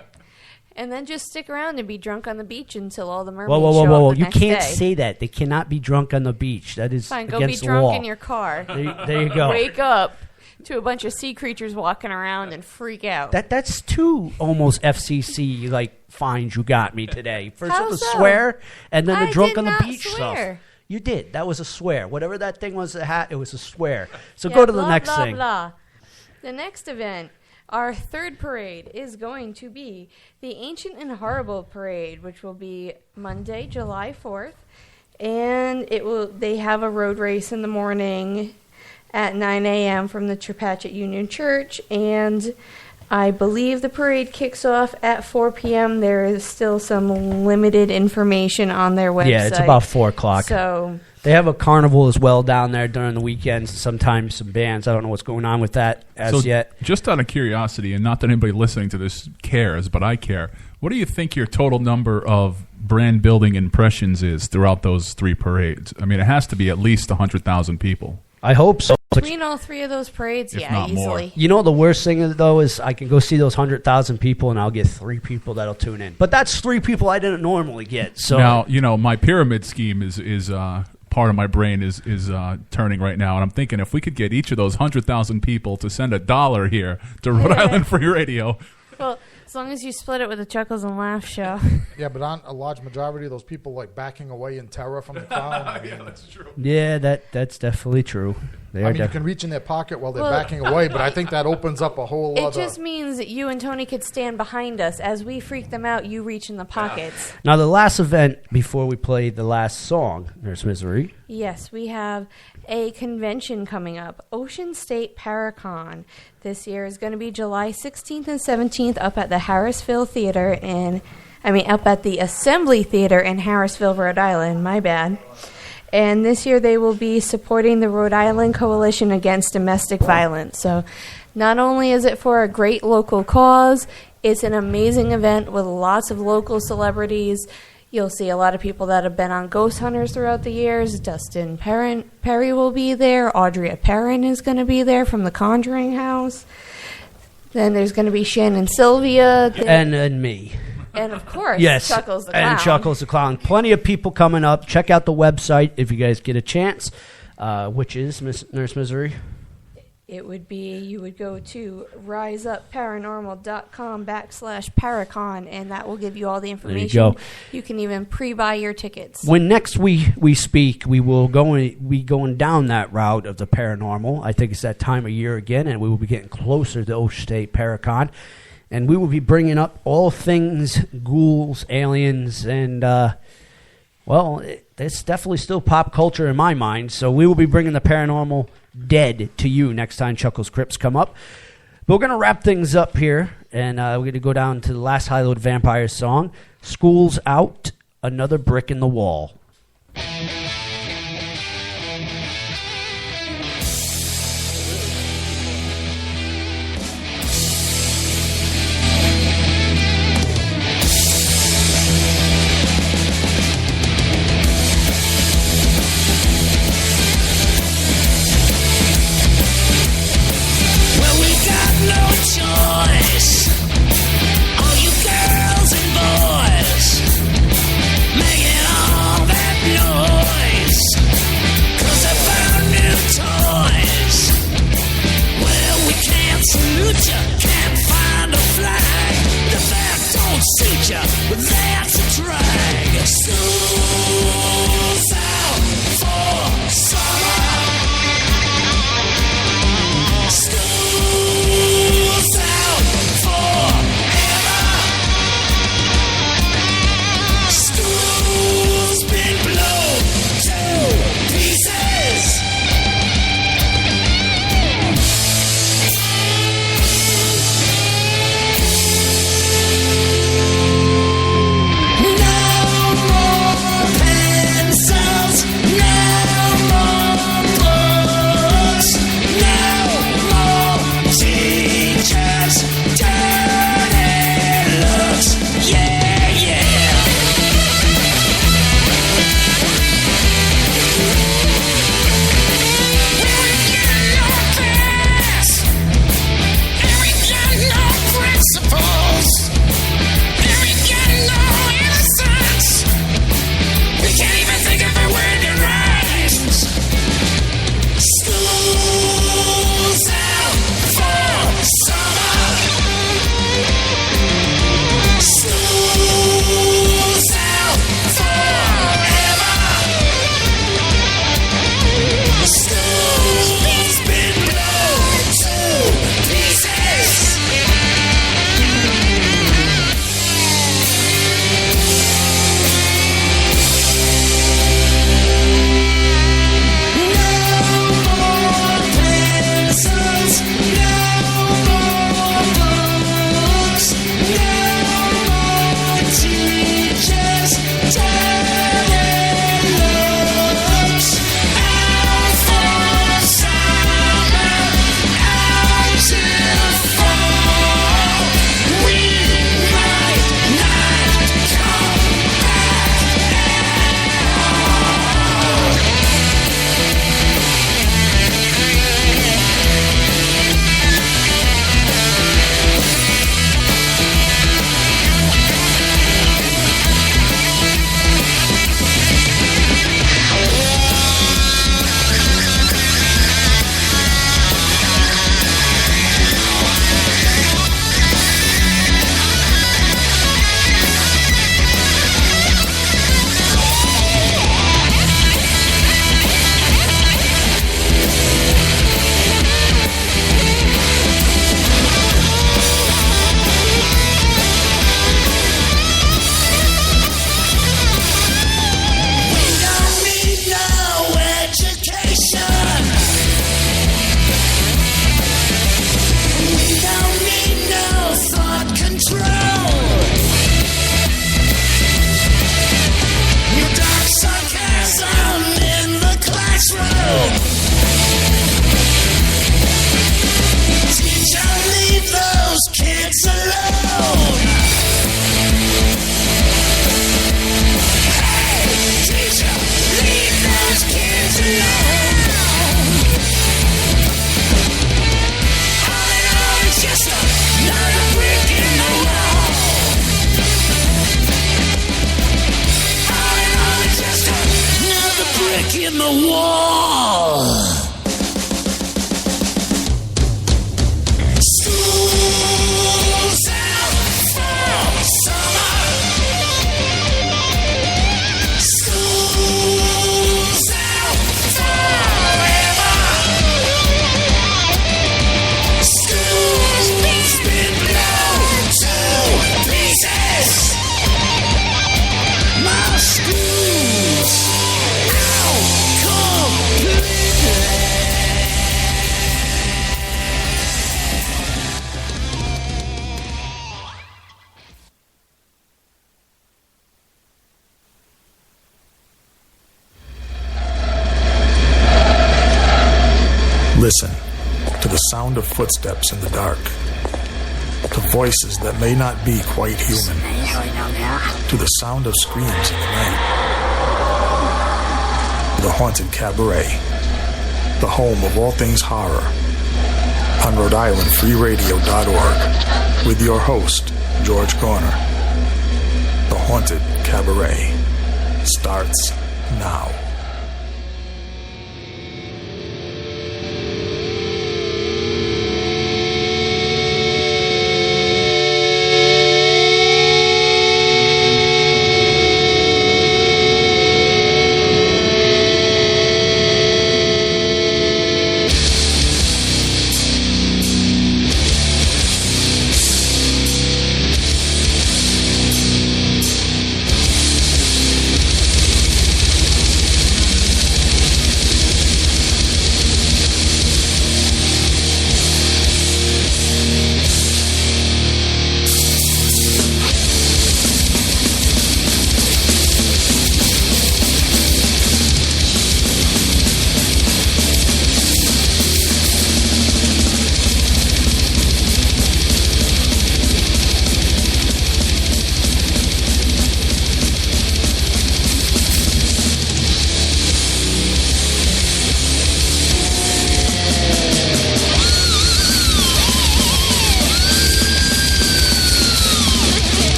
And then just stick around and be drunk on the beach until all the mermaids show up the You next can't day. say that. They cannot be drunk on the beach. That is Fine, go against be the law. drunk in your car. There you go. Wake up to a bunch of sea creatures walking around and freak out. That's two almost FCC like fines you got me today. First How of the so? swear, and then the I drunk did on the not beach swear. stuff. You did. That was a swear. Whatever that thing was, a hat. It was a swear. So Yeah, go to the blah, next blah, thing. Blah. The next event, our third parade, is going to be the Ancient and Horrible Parade, which will be Monday, July 4th. And they have a road race in the morning at 9 a.m. from the Trepatchit Union Church. And I believe the parade kicks off at 4 p.m. There is still some limited information on their website. Yeah, it's about 4 o'clock. So they have a carnival as well down there during the weekends. Sometimes some bands. I don't know what's going on with that as yet. Just out of curiosity, and not that anybody listening to this cares, but I care, what do you think your total number of brand building impressions is throughout those 3 parades? I mean, it has to be at least 100,000 people. I hope so. between all 3 of those parades, If yeah, not more. easily. You know the worst thing though is I can go see those 100,000 people and I'll get 3 people that'll tune in. But that's 3 people I didn't normally get. So Now, you know, my pyramid scheme is part of my brain is turning right now, and I'm thinking if we could get each of those 100,000 people to send $1 here to Rhode Island Free Radio. Well, as long as you split it with the Chuckles and Laugh show. Yeah, but aren't a large majority of those people like backing away in terror from the clown? Yeah, that's true. yeah, that's definitely true. They I are mean, you can reach in their pocket while they're Well- backing away, but I think that opens up a whole It other... just means that you and Tony could stand behind us. As we freak them out, you reach in the pockets. Now the last event before we play the last song, Nurse Misery. Yes, we have a convention coming up, Ocean State Paracon. This year is going to be July 16th and 17th up at the Harrisville Theater up at the Assembly Theater in Harrisville, Rhode Island. My bad. And this year they will be supporting the Rhode Island Coalition Against Domestic Violence. So not only is it for a great local cause, it's an amazing event with lots of local celebrities. You'll see a lot of people that have been on Ghost Hunters throughout the years. Dustin Perry will be there. Audrey Perrin is going to be there from the Conjuring House. Then there's going to be Shannon Sylvia. And me. And of course, Yes, Chuckles the Clown. and Chuckles the Clown. Plenty of people coming up. Check out the website if you guys get a chance, which is Nurse Misery. it would be you would go to riseupparanormal.com/Paracon, and that will give you all the information. There you go. You can even pre-buy your tickets. When next we speak, we will be going down that route of the paranormal. I think it's that time of year again, and we will be getting closer to Ocean State Paracon. And we will be bringing up all things ghouls, aliens, and, it's definitely still pop culture in my mind. So we will be bringing the paranormal dead to you next time Chuckles Crypts come up. But we're going to wrap things up here, and we're going to go down to the last Hollywood Vampires song, School's Out, Another Brick in the Wall. Choice. All you girls and boys making all that noise. Listen to the sound of footsteps in the dark, to voices that may not be quite human, to the sound of screams in the night. The Haunted Cabaret, the home of all things horror, on Rhode-IslandFreeRadio.org, with your host, George Garner. The Haunted Cabaret starts now.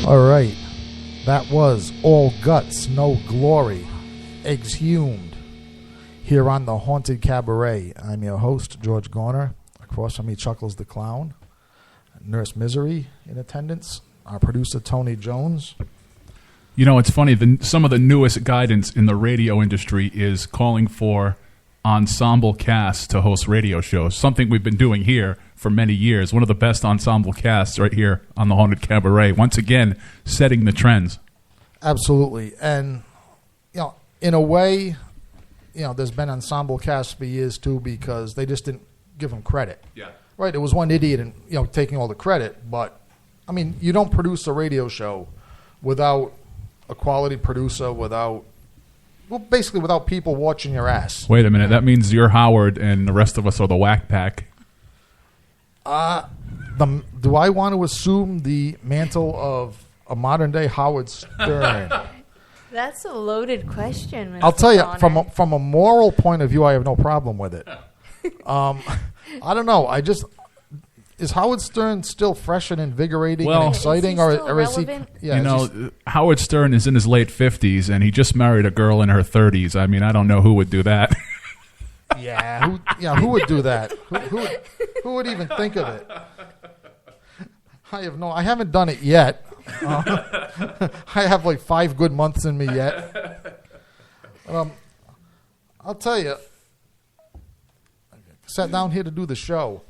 Alright, that was All Guts, No Glory, Exhumed, here on the Haunted Cabaret. I'm your host, George Garner. Across from me, Chuckles the Clown, Nurse Misery in attendance, our producer, Tony Jones. You know, it's funny, some of the newest guidance in the radio industry is calling for ensemble casts to host radio shows, something we've been doing here for many years. One of the best ensemble casts right here on the Haunted Cabaret. Once again, setting the trends. Absolutely. And, you know, in a way, you know, there's been ensemble casts for years, too, because they just didn't give them credit. Yeah. Right? It was one idiot and, you know, taking all the credit. But, I mean, you don't produce a radio show without a quality producer, without, well, basically without people watching your ass. Wait a minute. That means you're Howard and the rest of us are the Whack Pack. Do I want to assume the mantle of a modern-day Howard Stern? That's a loaded question, Mr. I'll tell you, Bonner. from a moral point of view, I have no problem with it. I don't know. Is Howard Stern still fresh and invigorating and exciting, or is he? Yeah, you know, Howard Stern is in his late 50s, and he just married a girl in her 30s. I mean, I don't know who would do that. Who would do that? Who would even think of it? I haven't done it yet. I have like 5 good months in me yet. I'll tell you, I sat down here to do the show,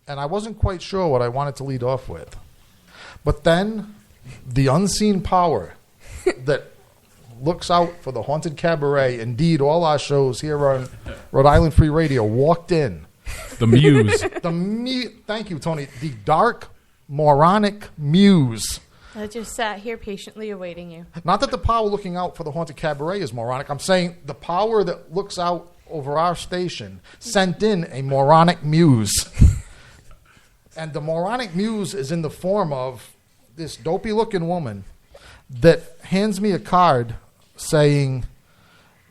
and I wasn't quite sure what I wanted to lead off with. But then, the unseen power that looks out for the Haunted Cabaret, indeed all our shows here on Rhode Island Free Radio, walked in. The muse. Thank you, Tony. The dark, moronic muse. I just sat here patiently awaiting you. Not that the power looking out for the Haunted Cabaret is moronic. I'm saying the power that looks out over our station sent in a moronic muse. And the moronic muse is in the form of this dopey-looking woman that hands me a card saying,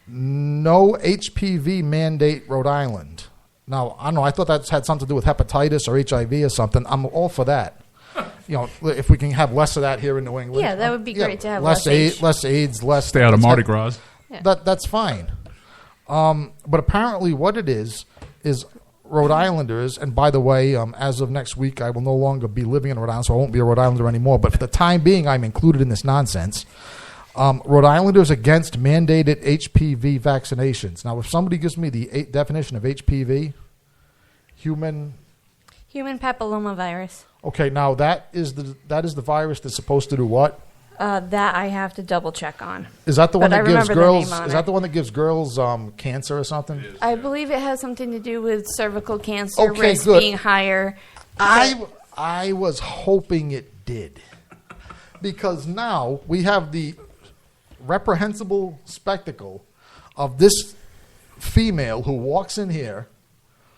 no HPV mandate Rhode Island. Now, I don't know, I thought that had something to do with hepatitis or HIV or something. I'm all for that. You know, if we can have less of that here in New England. Yeah, that would be great to have less AIDS, less... Stay out of Mardi Gras. Yeah. That's fine. But apparently what it is Rhode Islanders, and by the way, as of next week, I will no longer be living in Rhode Island, so I won't be a Rhode Islander anymore. But for the time being, I'm included in this nonsense. Rhode Islanders against mandated HPV vaccinations. Now, if somebody gives me the definition of HPV, human papillomavirus. Okay, now that is the virus that's supposed to do what? That I have to double check on. Is that the one But that I gives remember the girls? name on Is it. that the one that gives girls cancer or something? I believe it has something to do with cervical cancer Okay, risk good. being higher. I was hoping it did, because now we have the reprehensible spectacle of this female who walks in here,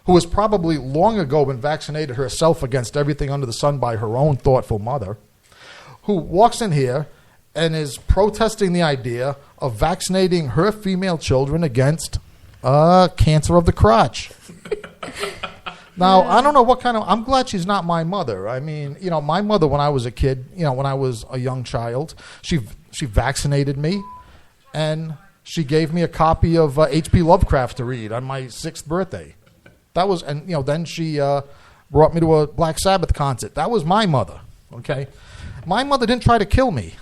who has probably long ago been vaccinated herself against everything under the sun by her own thoughtful mother, who walks in here and is protesting the idea of vaccinating her female children against cancer of the crotch. Now, I don't know what kind of... I'm glad she's not my mother. I mean, my mother, when I was a kid, when I was a young child, she vaccinated me, and she gave me a copy of H.P. Lovecraft to read on my 6th birthday. That was... And, then she brought me to a Black Sabbath concert. That was my mother, okay? My mother didn't try to kill me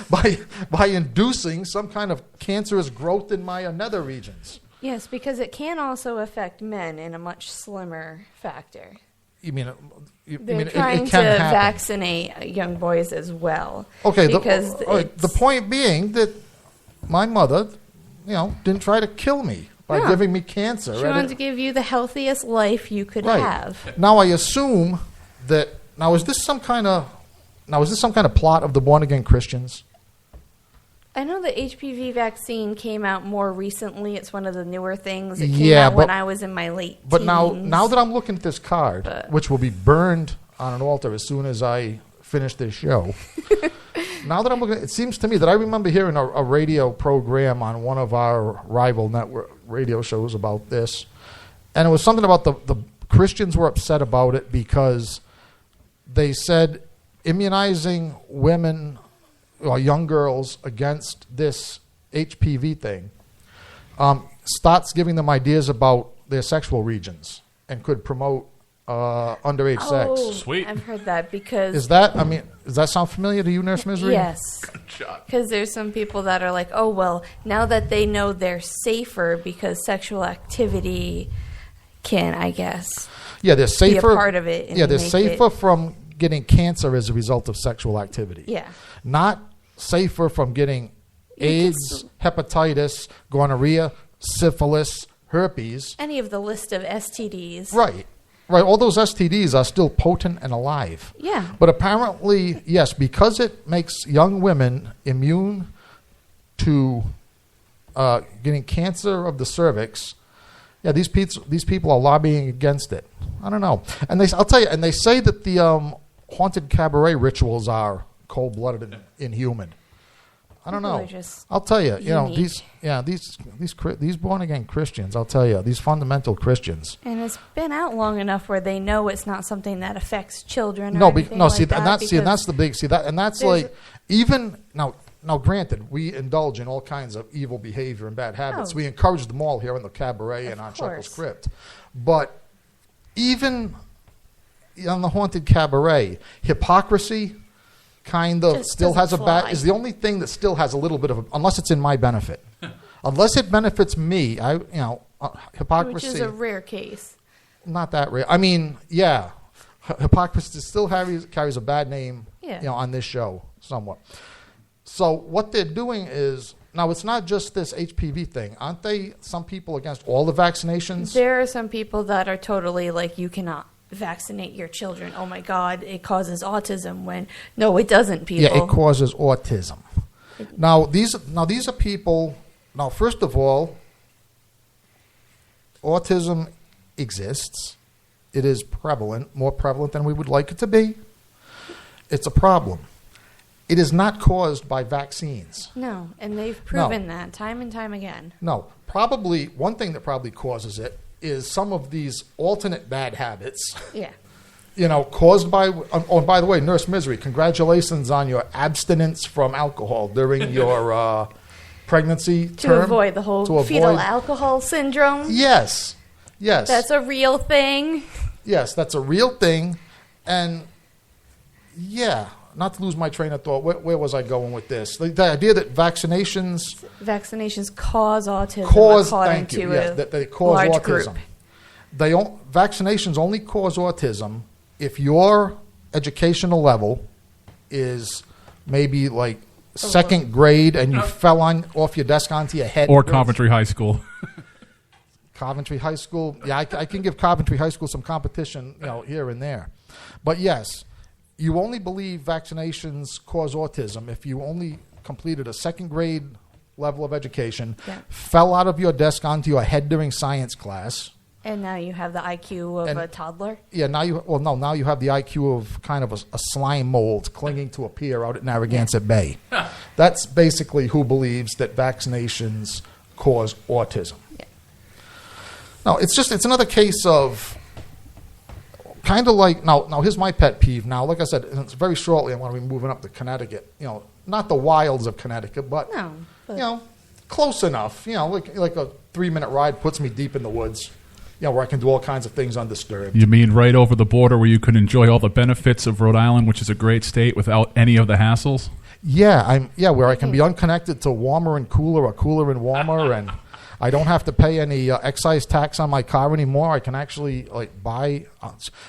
by inducing some kind of cancerous growth in my nether regions. Yes, because it can also affect men in a much slimmer factor. You mean They're trying it to can happen. vaccinate young boys as well. Okay, because the point being that my mother, didn't try to kill me by giving me cancer. she wanted to give you the healthiest life you could have. Now I assume that is this some kind of plot of the born again Christians? I know the HPV vaccine came out more recently. It's one of the newer things. It came out when I was in my late teens. But now that I'm looking at this card, which will be burned on an altar as soon as I finish this show, now that I'm looking, it seems to me that I remember hearing a radio program on one of our rival network radio shows about this, and it was something about the Christians were upset about it because they said immunizing women or young girls against this HPV thing starts giving them ideas about their sexual regions and could promote underage sex. Sweet. I've heard that because... does that sound familiar to you, Nurse Misery? Yes. Because there's some people that are like, oh, well, now that they know they're safer because sexual activity can, I guess, they're safer, be a part of it. And they're safer from getting cancer as a result of sexual activity. Yeah. Not safer from getting AIDS, hepatitis, gonorrhea, syphilis, herpes. Any of the list of STDs. Right. All those STDs are still potent and alive. Yeah. But apparently, yes, because it makes young women immune to getting cancer of the cervix. Yeah, these people are lobbying against it. I don't know. And I'll tell you, and they say that the haunted cabaret rituals are cold-blooded and inhuman. I don't know. I'll tell you, these born-again Christians, I'll tell you, these fundamental Christians. And it's been out long enough where they know it's not something that affects children or anything like that. And that's the big, and that's like, even, now granted, we indulge in all kinds of evil behavior and bad habits. We encourage them all here in the cabaret and on Chuckle's Crypt. But even on the haunted cabaret, hypocrisy kind of still has is the only thing that still has a little bit of unless it's in my benefit. Unless it benefits me, hypocrisy. Which is a rare case. Not that rare. I mean, yeah. Hypocrisy still carries a bad name, on this show somewhat. So what they're doing is, now it's not just this HPV thing. Aren't they some people against all the vaccinations? There are some people that are totally like, you cannot vaccinate your children. Oh my God, it causes autism. When no, it doesn't, people. Yeah, it causes autism. Now these are people. Now, first of all, autism exists. It is prevalent, more prevalent than we would like it to be. It's a problem. It is not caused by vaccines. No, and they've proven that time and time again. No, probably one thing that probably causes it is some of these alternate bad habits. Yeah. Caused by, oh, by the way, Nurse Misery, congratulations on your abstinence from alcohol during your pregnancy term. To avoid the whole fetal alcohol syndrome. Yes. That's a real thing. Yes, that's a real thing. And, yeah, not to lose my train of thought, where was I going with this? The idea that vaccinations cause autism, according to that they cause large autism. Group. Vaccinations only cause autism if your educational level is maybe like second grade and you fell off your desk onto your head. Or Coventry High School. Coventry High School. Yeah, I can give Coventry High School some competition, here and there. But yes, you only believe vaccinations cause autism if you only completed a second grade level of education, fell out of your desk onto your head during science class. And now you have the IQ of a toddler? Yeah, now you have the IQ of kind of a slime mold clinging to a pier out at Narragansett Bay. That's basically who believes that vaccinations cause autism. Yeah. Now, it's another case of kind of like, now here's my pet peeve. Now, like I said, it's very shortly I'm going to be moving up to Connecticut. Not the wilds of Connecticut, but, close enough. Like a 3-minute ride puts me deep in the woods. Where I can do all kinds of things undisturbed. You mean right over the border where you can enjoy all the benefits of Rhode Island, which is a great state, without any of the hassles? Yeah, where I can be unconnected to warmer and cooler or cooler and warmer, and I don't have to pay any excise tax on my car anymore. I can actually buy.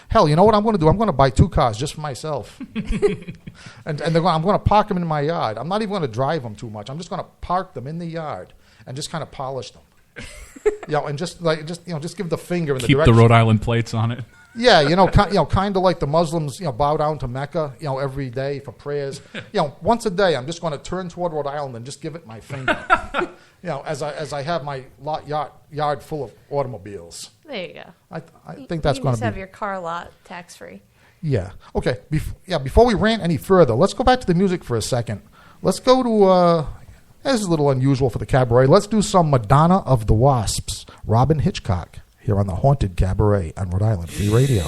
Hell, you know what I'm going to do? I'm going to buy 2 cars just for myself, and I'm going to park them in my yard. I'm not even going to drive them too much. I'm just going to park them in the yard and just kind of polish them. And just give the finger in the direction. Keep the Rhode Island plates on it. Yeah, kind of like the Muslims, bow down to Mecca, every day for prayers. Once a day, I'm just going to turn toward Rhode Island and just give it my finger. As I have my yard full of automobiles. There you go. I think that's going to be. Have your car lot tax free. Yeah. Okay. Before we rant any further, let's go back to the music for a second. Let's go to. This is a little unusual for the cabaret. Let's do some Madonna of the Wasps, Robin Hitchcock, here on the Haunted Cabaret on Rhode Island Free Radio.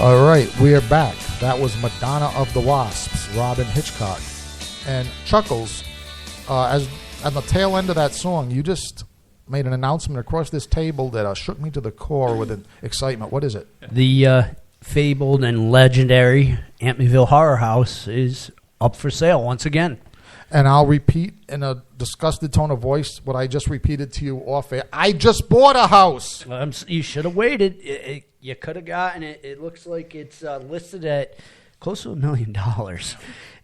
All right, we are back. That was Madonna of the Wasps, Robin Hitchcock. And Chuckles, as at the tail end of that song, you just made an announcement across this table that shook me to the core with excitement. What is it? The fabled and legendary Amityville Horror House is up for sale once again. And I'll repeat in a disgusted tone of voice what I just repeated to you off air. I just bought a house. You should have waited. You could have gotten it. It looks like it's listed at close to $1 million.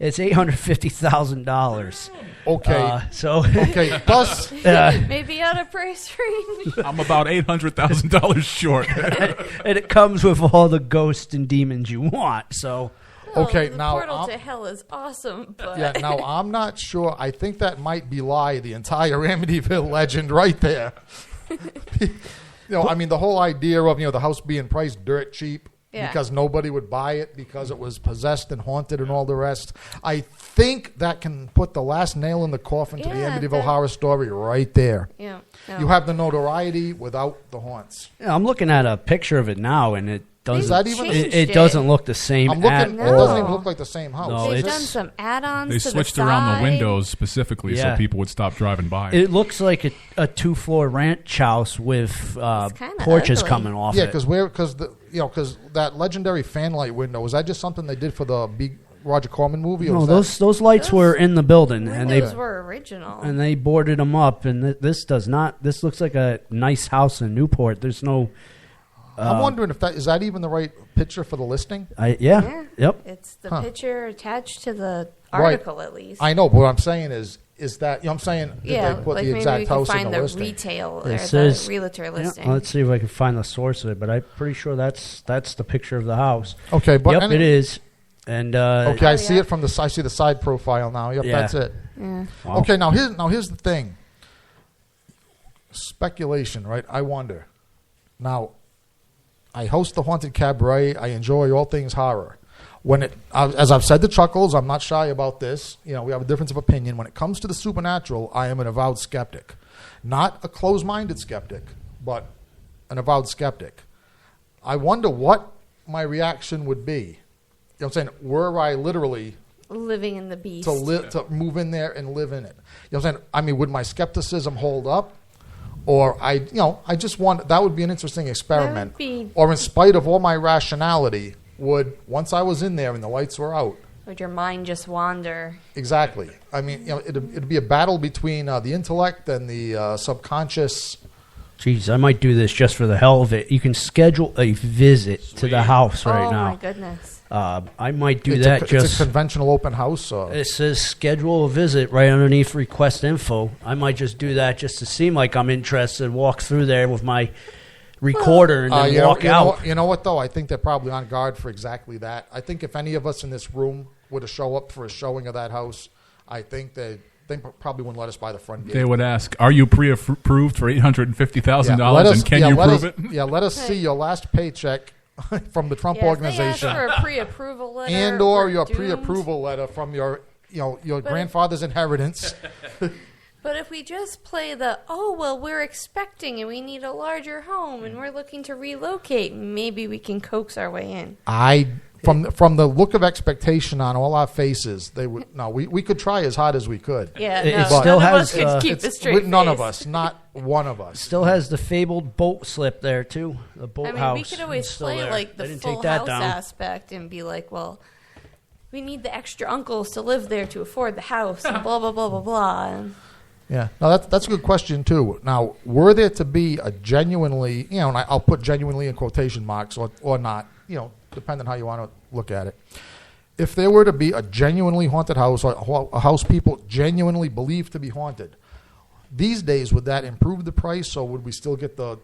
It's $850,000. Okay. Okay. Plus, maybe out of price range. I'm about $800,000 short. And it comes with all the ghosts and demons you want. So. Okay, the now portal to hell is awesome, but yeah. Now I'm not sure. I think that might belie the entire Amityville legend right there. I mean, the whole idea of the house being priced dirt cheap because nobody would buy it because it was possessed and haunted and all the rest. I think that can put the last nail in the coffin to the Amityville horror story right there. Yeah, you have the notoriety without the haunts. Yeah, I'm looking at a picture of it now, and it doesn't. It doesn't look the same. I'm looking. at It all. doesn't even look like the same house. No, they've done some add-ons. They to switched the around the side. windows specifically so people would stop driving by. It looks like a 2-floor ranch house with porches ugly. coming off. Yeah, it. because that legendary fanlight window, was that just something they did for the big Roger Corman movie? Or No, was those lights were in the building, and Those were original. and they boarded them up. And this does not. This looks like a nice house in Newport. There's no. I'm wondering if is that even the right picture for the listing? Yep. It's the picture attached to the article, at least. I know, but what I'm saying is that I'm saying did Yeah, they put like the maybe exact we can house in find the the listing? retail It or says- the realtor listing. Let's see if I can find the source of it, but I'm pretty sure that's the picture of the house. Okay, but it is. And okay, I see it from the. I see the side profile now. Yep, Yeah. that's it. Yeah. Wow. Okay, now here's the thing. Speculation, right? I wonder. Now, I host the Haunted Cabaret. I enjoy all things horror. As I've said to Chuckles, I'm not shy about this. We have a difference of opinion. When it comes to the supernatural, I am an avowed skeptic. Not a closed-minded skeptic, but an avowed skeptic. I wonder what my reaction would be. You know what I'm saying? Were I literally living in the beast. to move in there and live in it. You know what I'm saying? I mean, would my skepticism hold up? Or I just want, that would be an interesting experiment. Or in spite of all my rationality, once I was in there and the lights were out. Would your mind just wander? Exactly. I mean, it'd be a battle between the intellect and the subconscious. Jeez, I might do this just for the hell of it. You can schedule a visit to the house right now. Oh, my goodness. I might do It's just. a conventional open house. It says schedule a visit right underneath request info. I might just do that just to seem like I'm interested. Walk through there with my recorder and then walk out. You know what, though? I think they're probably on guard for exactly that. I think if any of us in this room were to show up for a showing of that house, I think they probably wouldn't let us by the front gate. They would ask, "Are you pre-approved for $850,000? And can you prove it?" Yeah, let us see your last paycheck from the Trump organization, If they ask for a pre-approval letter, and/or we're your doomed. pre-approval letter from your grandfather's inheritance. But if we just play we're expecting and we need a larger home and we're looking to relocate, maybe we can coax our way in. From the look of expectation on all our faces, we could try as hard as we could. Yeah, It no, still none has, of us could keep a straight none face. of us, not one of us. Still has the fabled boat slip there too. The boat house. We could always is still play there. like They the didn't full take that house down. aspect and be like, well, we need the extra uncles to live there to afford the house and blah blah blah blah blah. And Yeah, no, that's a good question too. Now, were there to be a genuinely, and I'll put genuinely in quotation marks or not, depending on how you want to look at it. If there were to be a genuinely haunted house, or a house people genuinely believe to be haunted, these days would that improve the price, or would we still get the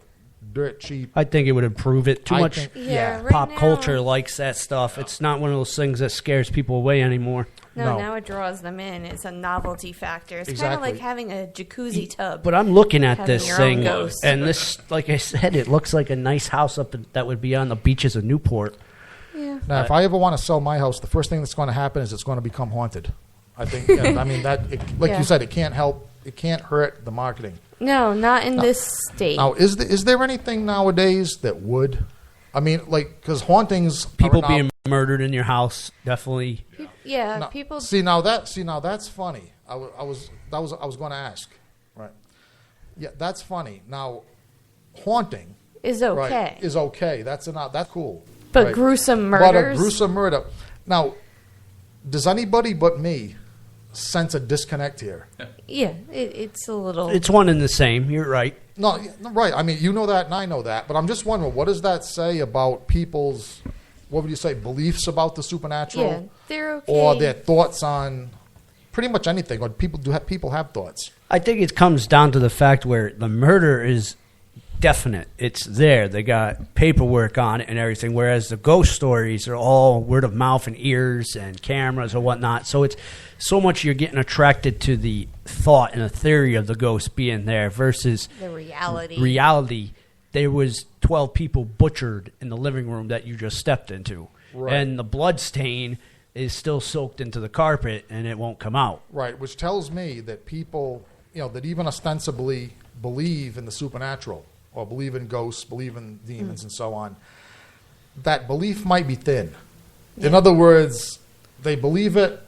dirt cheap? I think it would improve it. Too much right pop now- culture likes that stuff. It's not one of those things that scares people away anymore. No, now it draws them in. It's a novelty factor. It's kind of Exactly. like having a jacuzzi tub. But I'm looking at Having this your own thing, ghost. and this, like I said, it looks like a nice house that would be on the beaches of Newport. Yeah. Now, if I ever want to sell my house, the first thing that's going to happen is it's going to become haunted. I think, Yeah. you said, it can't help, it can't hurt the marketing. No, not in this state. Now, is there anything nowadays that would? I mean, because hauntings, People are now, being murdered in your house, definitely. Yeah, now, people. See now that's funny. I was going to ask, right? Yeah, that's funny. Now, haunting Is okay. right, is okay. That's cool. But right. gruesome But murders? a gruesome murder. Now, does anybody but me sense a disconnect here? Yeah, it's a little... It's one and the same. You're right. No, right. I mean, you know that and I know that. But I'm just wondering, what does that say about people's, what would you say, beliefs about the supernatural? Yeah, they're okay. Or their thoughts on pretty much anything? Or people have thoughts? I think it comes down to the fact where the murder is definite. It's there. They got paperwork on it and everything, whereas the ghost stories are all word of mouth and ears and cameras or whatnot. So it's so much you're getting attracted to the thought and the theory of the ghost being there versus the reality. Reality, there was 12 people butchered in the living room that you just stepped into. Right. And the blood stain is still soaked into the carpet and it won't come out. Right, which tells me that people, that even ostensibly believe in the supernatural or believe in ghosts, believe in demons and so on, that belief might be thin. Yeah. In other words, they believe it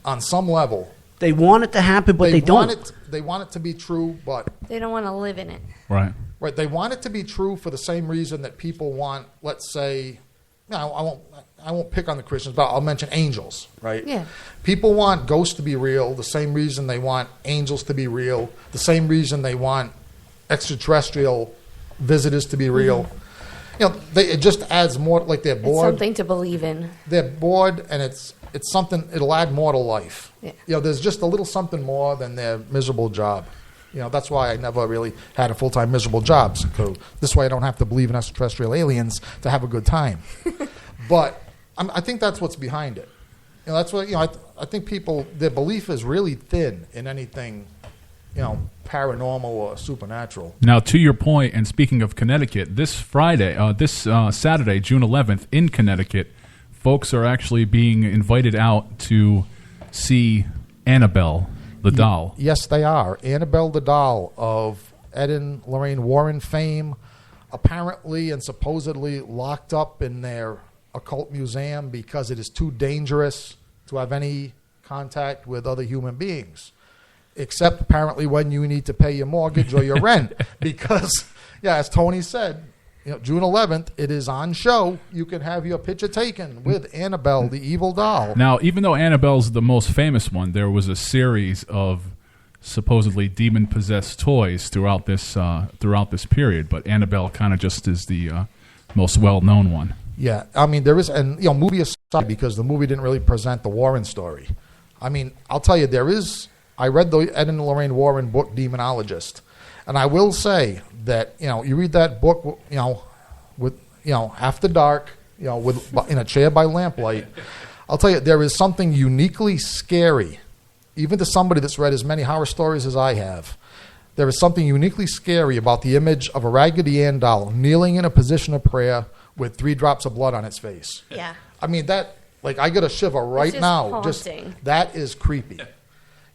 on some level. They want it to happen, but they don't. They want it to be true, but... They don't want to live in it. Right. Right, they want it to be true for the same reason that people want, let's say... I won't pick on the Christians, but I'll mention angels, right? Yeah. People want ghosts to be real the same reason they want angels to be real, the same reason they want extraterrestrial visitors to be real. Mm-hmm. It just adds more, like they're bored. It's something to believe in. They're bored, and it's something, it'll add more to life. Yeah. There's just a little something more than their miserable job. That's why I never really had a full-time miserable job. So this way I don't have to believe in extraterrestrial aliens to have a good time. But I think that's what's behind it. That's what I think people, their belief is really thin in anything, paranormal or supernatural. Now, to your point, and speaking of Connecticut, this Saturday, June 11th, in Connecticut, folks are actually being invited out to see Annabelle the doll. Yes, they are. Annabelle the doll of Ed and Lorraine Warren fame, apparently and supposedly locked up in their occult museum because it is too dangerous to have any contact with other human beings, except apparently when you need to pay your mortgage or your rent. Because, as Tony said, June 11th, it is on show. You can have your picture taken with Annabelle, the evil doll. Now, even though Annabelle's the most famous one, there was a series of supposedly demon-possessed toys throughout this period. But Annabelle kind of just is the most well-known one. Yeah, I mean, there is, and movie aside, because the movie didn't really present the Warren story. I mean, I'll tell you, I read the Ed and Lorraine Warren book, Demonologist. And I will say that, you read that book, with, after dark, with in a chair by lamplight. I'll tell you, there is something uniquely scary, even to somebody that's read as many horror stories as I have. There is something uniquely scary about the image of a Raggedy Ann doll kneeling in a position of prayer with 3 drops of blood on its face. Yeah. I mean, I get a shiver right now. Haunting. That is creepy.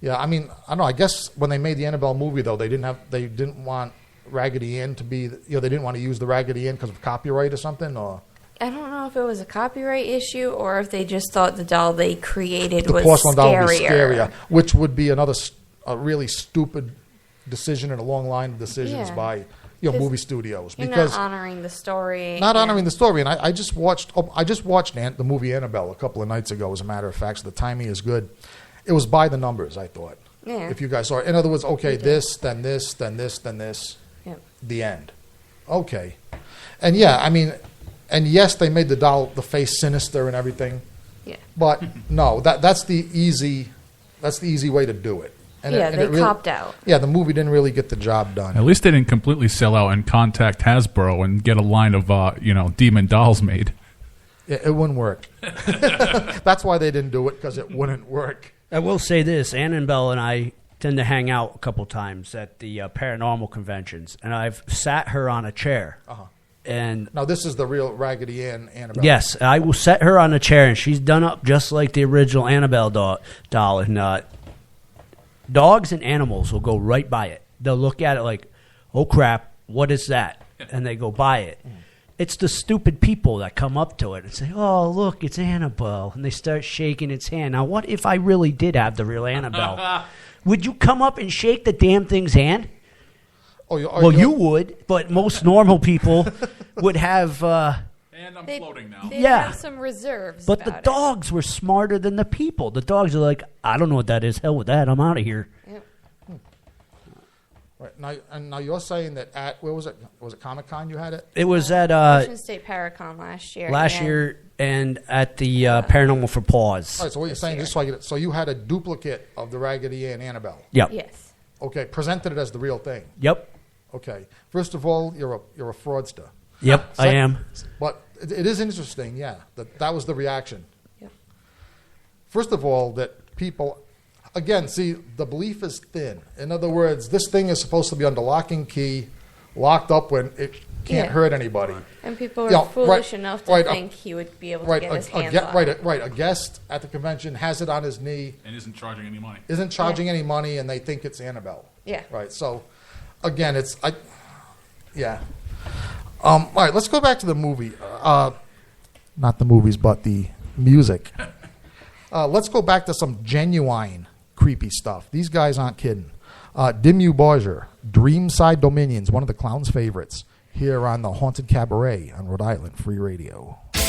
Yeah, I mean, I don't know. I guess when they made the Annabelle movie, though, they didn't want Raggedy Ann to be, they didn't want to use the Raggedy Ann because of copyright or something, or. I don't know if it was a copyright issue or if they just thought the doll they created the was porcelain doll would be scarier, which would be a really stupid decision in a long line of decisions by movie studios, because not honoring the story. Not honoring the story, and I just watched the movie Annabelle a couple of nights ago. As a matter of fact, so the timing is good. It was by the numbers, I thought. Yeah. If you guys saw it. In other words, okay, this, then this, then this, then this. Yep. The end. Okay. And I mean, and yes, they made the face sinister and everything. Yeah. But no, that's the easy way to do it. And they copped out. Yeah, the movie didn't really get the job done. At least they didn't completely sell out and contact Hasbro and get a line of demon dolls made. Yeah, it wouldn't work. That's why they didn't do it, because it wouldn't work. I will say this: Annabelle and I tend to hang out a couple times at the paranormal conventions, and I've sat her on a chair. Uh-huh. And now this is the real Raggedy Ann Annabelle. Yes, I will set her on a chair, and she's done up just like the original Annabelle doll. And dogs and animals will go right by it. They'll look at it like, "Oh crap, what is that?" And they go by it. It's the stupid people that come up to it and say, "Oh, look, it's Annabelle." And they start shaking its hand. Now, what if I really did have the real Annabelle? Would you come up and shake the damn thing's hand? You would, but most normal people would have. And I'm floating now. They have some reserves. But the dogs were smarter than the people. The dogs are like, I don't know what that is. Hell with that. I'm out of here. Yep. Right now you're saying that at where was it? Was it Comic-Con you had it? It was at Washington State Paracon last year. Last year, and at the Paranormal for Paws. All right. So what you're saying, just so I get it, so you had a duplicate of the Raggedy Ann Annabelle. Yep. Yes. Okay. Presented it as the real thing. Yep. Okay. First of all, you're a fraudster. Yep, I am. But it is interesting, yeah, that was the reaction. Yep. First of all, that people, again, see, the belief is thin. In other words, this thing is supposed to be under lock and key, locked up when it can't hurt anybody. And people are foolish enough to think he would be able to get his hands on it. Right, a guest at the convention has it on his knee. And isn't charging any money. Any money, and they think it's Annabelle. Yeah. Right, so, again, yeah. All right, let's go back to the movie. Not the movies, but the music. Let's go back to some genuine creepy stuff. These guys aren't kidding. Dimmu Borgir, Dreamside Dominions, one of the clown's favorites, here on the Haunted Cabaret on Rhode Island Free Radio. I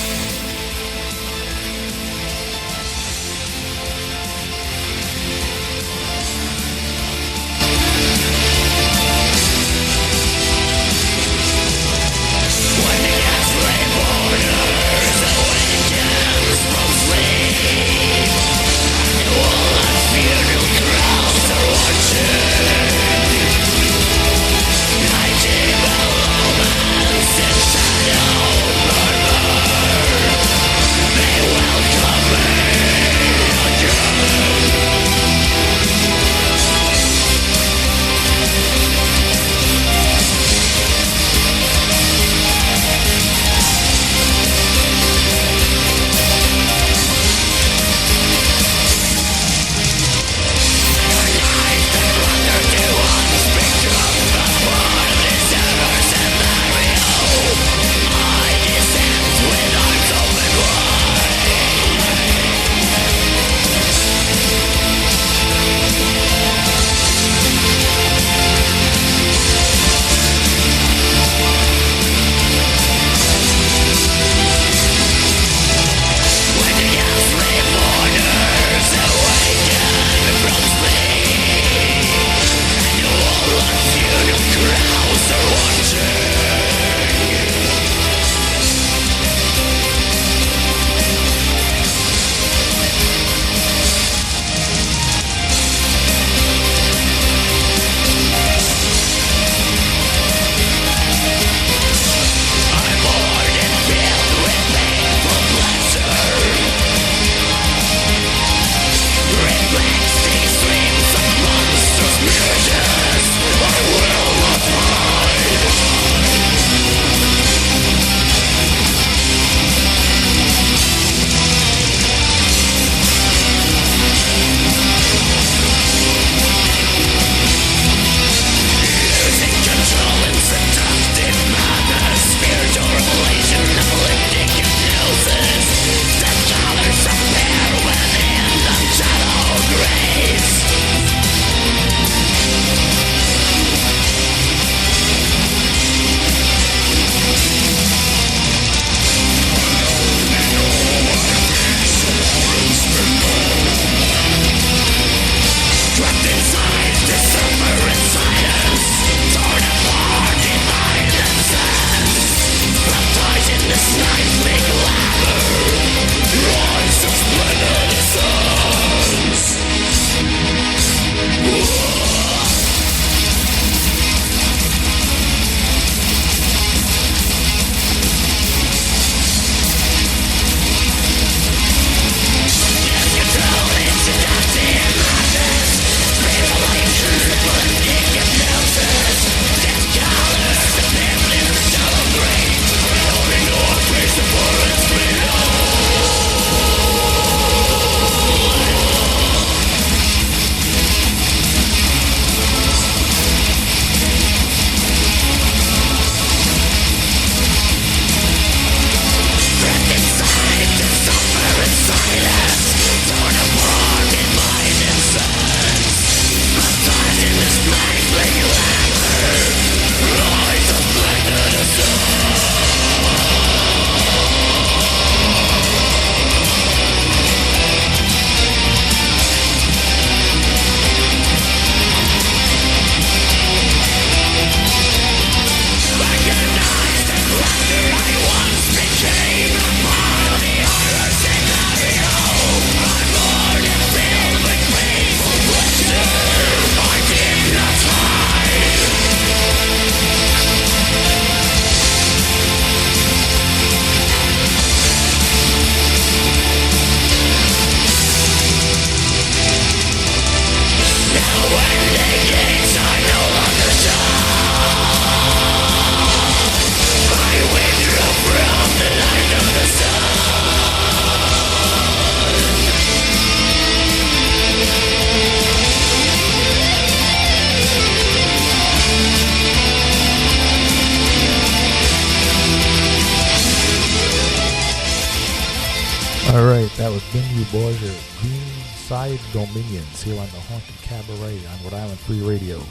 All right, that was Binu Borgia, Greenside Dominions, here on the Haunted Cabaret on Rhode Island Free Radio.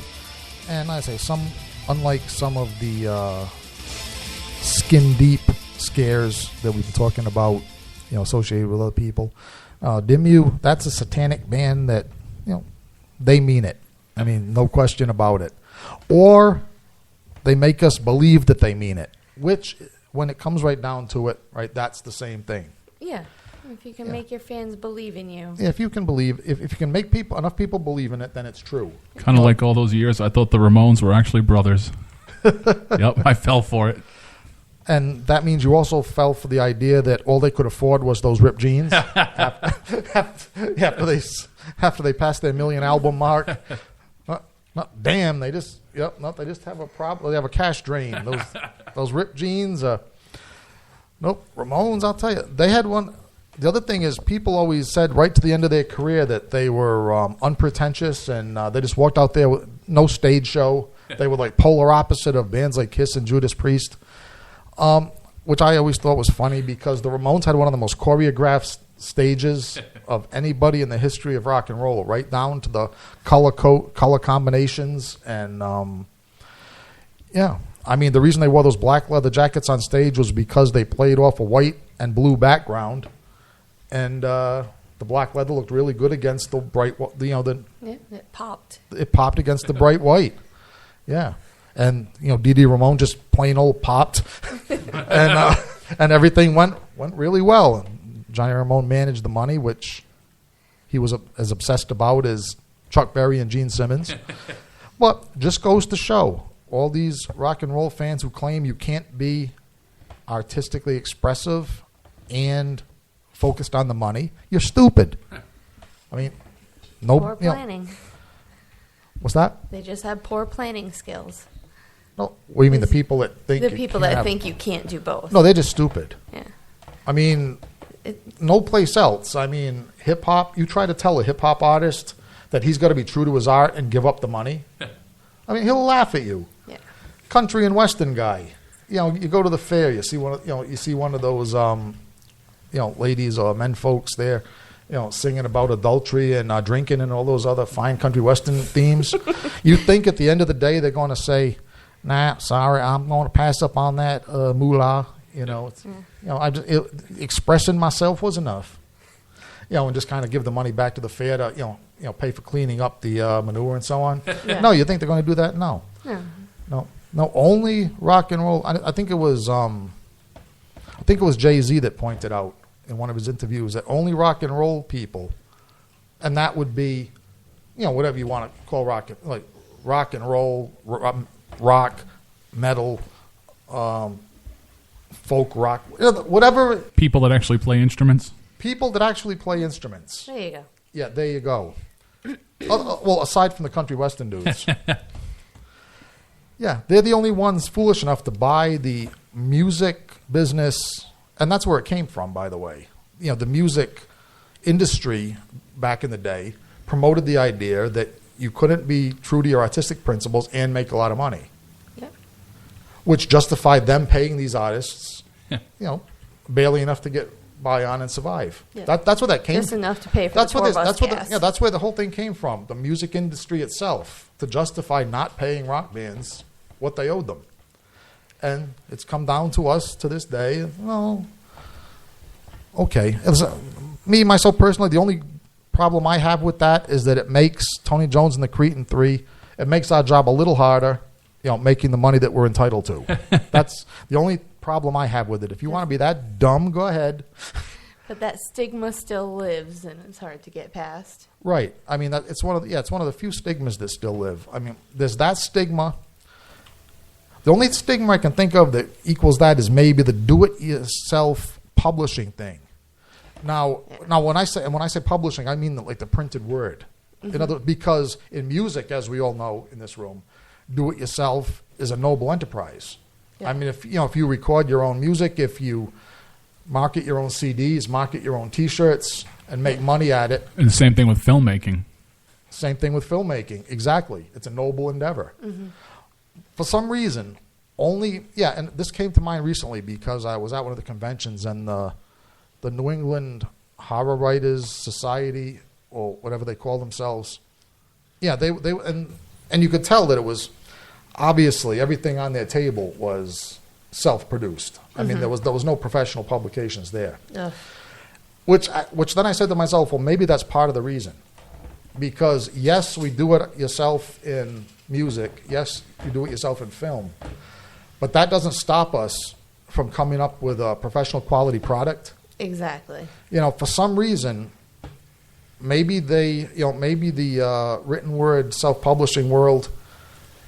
And I say, unlike some of the skin deep scares that we've been talking about, associated with other people, Dimmu, that's a satanic band that, they mean it. I mean, no question about it. Or they make us believe that they mean it, which, when it comes right down to it, right, that's the same thing. Yeah. If you can make your fans believe in you. Yeah, if you can believe, if you can make enough people believe in it, then it's true. Kind of like all those years, I thought the Ramones were actually brothers. Yep, I fell for it. And that means you also fell for the idea that all they could afford was those ripped jeans after they passed their million album mark. Damn, they just have a problem. They have a cash drain. Those ripped jeans. Nope, Ramones. I'll tell you, they had one. The other thing is, people always said right to the end of their career that they were unpretentious and they just walked out there with no stage show. They were like polar opposite of bands like Kiss and Judas Priest, which I always thought was funny because the Ramones had one of the most choreographed stages of anybody in the history of rock and roll, right down to the color combinations. And, I mean, the reason they wore those black leather jackets on stage was because they played off a white and blue background. And the black leather looked really good against the bright, it popped. It popped against the bright white. Yeah. And, Dee Ramone just plain old popped. and everything went really well. And Johnny Ramone managed the money, which he was as obsessed about as Chuck Berry and Gene Simmons. But just goes to show, all these rock and roll fans who claim you can't be artistically expressive and focused on the money, you're stupid. I mean, poor planning. What's that? They just have poor planning skills. No, what do you mean? The people that think think you can't do both. No, they're just stupid. Yeah. I mean, no place else. I mean, hip hop. You try to tell a hip hop artist that he's got to be true to his art and give up the money. I mean, he'll laugh at you. Yeah. Country and Western guy. You go to the fair. You see one of those. Ladies or men folks there, singing about adultery and drinking and all those other fine country western themes. You think at the end of the day they're going to say, "Nah, sorry, I'm going to pass up on that moolah." Expressing myself was enough. And just kind of give the money back to the fair to pay for cleaning up the manure and so on. Yeah. No, you think they're going to do that? No. No. Only rock and roll. I think it was Jay-Z that pointed out in one of his interviews that only rock and roll people, and that would be, whatever you want to call rock and roll, rock, metal, folk rock, whatever. People that actually play instruments. People that actually play instruments. There you go. Yeah, there you go. Well, aside from the country western dudes. Yeah, they're the only ones foolish enough to buy the music business, and that's where it came from, by the way. The music industry back in the day promoted the idea that you couldn't be true to your artistic principles and make a lot of money. Yep. Which justified them paying these artists, barely enough to get by on and survive. Yeah. That's where that came from. Just enough to pay for the tour bus gas. That's where the whole thing came from, the music industry itself, to justify not paying rock bands what they owed them. And it's come down to us to this day. Well, okay. Me, myself personally, the only problem I have with that is that it makes Tony Jones and the Cretin 3, it makes our job a little harder, making the money that we're entitled to. That's the only problem I have with it. If you want to be that dumb, go ahead. But that stigma still lives, and it's hard to get past. Right. I mean, it's one of the few stigmas that still live. I mean, there's that stigma. The only stigma I can think of that equals that is maybe the do-it-yourself publishing thing. Now, when I say publishing, I mean the printed word. Mm-hmm. Because in music, as we all know in this room, do-it-yourself is a noble enterprise. Yeah. I mean, if you record your own music, if you market your own CDs, market your own T-shirts, and make money at it. And the same thing with filmmaking. Same thing with filmmaking. Exactly. It's a noble endeavor. Mm-hmm. For some reason, and this came to mind recently because I was at one of the conventions and the the New England Horror Writers Society, or whatever they call themselves. Yeah, they and you could tell that it was obviously everything on their table was self-produced. I mean, there was no professional publications there. Ugh. Which then I said to myself, well, maybe that's part of the reason. Because yes, we do it yourself in music. Yes, you do it yourself in film. But that doesn't stop us from coming up with a professional quality product. Exactly. You know, for some reason, maybe the written word self-publishing world,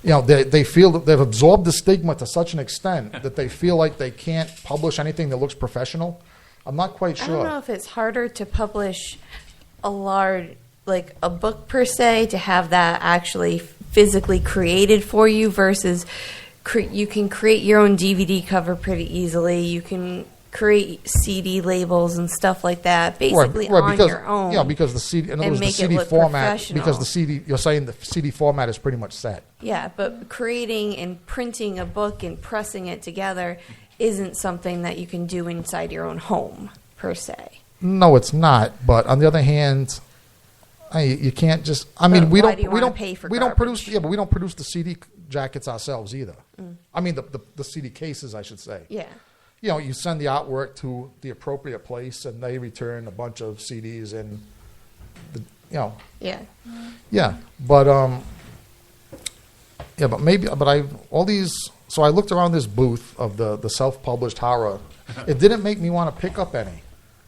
you know, they feel that they've absorbed the stigma to such an extent that they feel like they can't publish anything that looks professional. I'm not quite sure. I don't know if it's harder to publish a large, like a book per se, to have that actually physically created for you versus you can create your own DVD cover pretty easily. You can create CD labels and stuff like that, basically on your own. Yeah, because the CD, in other words, the CD format, because the CD, you're saying the CD format is pretty much set. Yeah, but creating and printing a book and pressing it together isn't something that you can do inside your own home, per se. No, it's not. But on the other hand, you can't just. I mean, we don't pay for we don't produce. Yeah, but we don't produce the CD jackets ourselves either. I mean, the CD cases, I should say. Yeah. You know, you send the artwork to the appropriate place, and they return a bunch of CDs, and Yeah. Yeah, but all these. So I looked around this booth of the self-published horror. It didn't make me want to pick up any.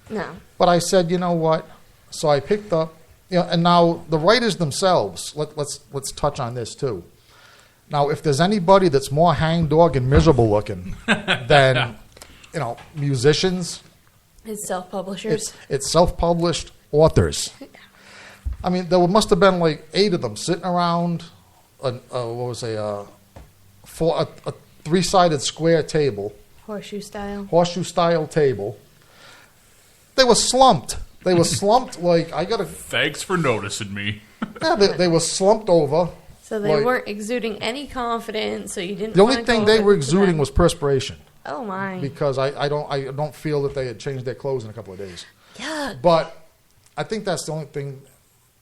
No. But I said, you know what? So I picked up. And now the writers themselves. Let's touch on this too. Now, if there's anybody that's more hangdog and miserable looking than musicians, it's self-publishers. It's self-published authors. I mean, there must have been like 8 of them sitting around a three-sided square table. Horseshoe style table. They were slumped. They were slumped like Thanks for noticing me. Yeah, they were slumped over. So they weren't exuding any confidence. So you didn't. The only thing they were exuding was perspiration. Oh my! Because I don't feel that they had changed their clothes in a couple of days. Yeah. But I think that's the only thing.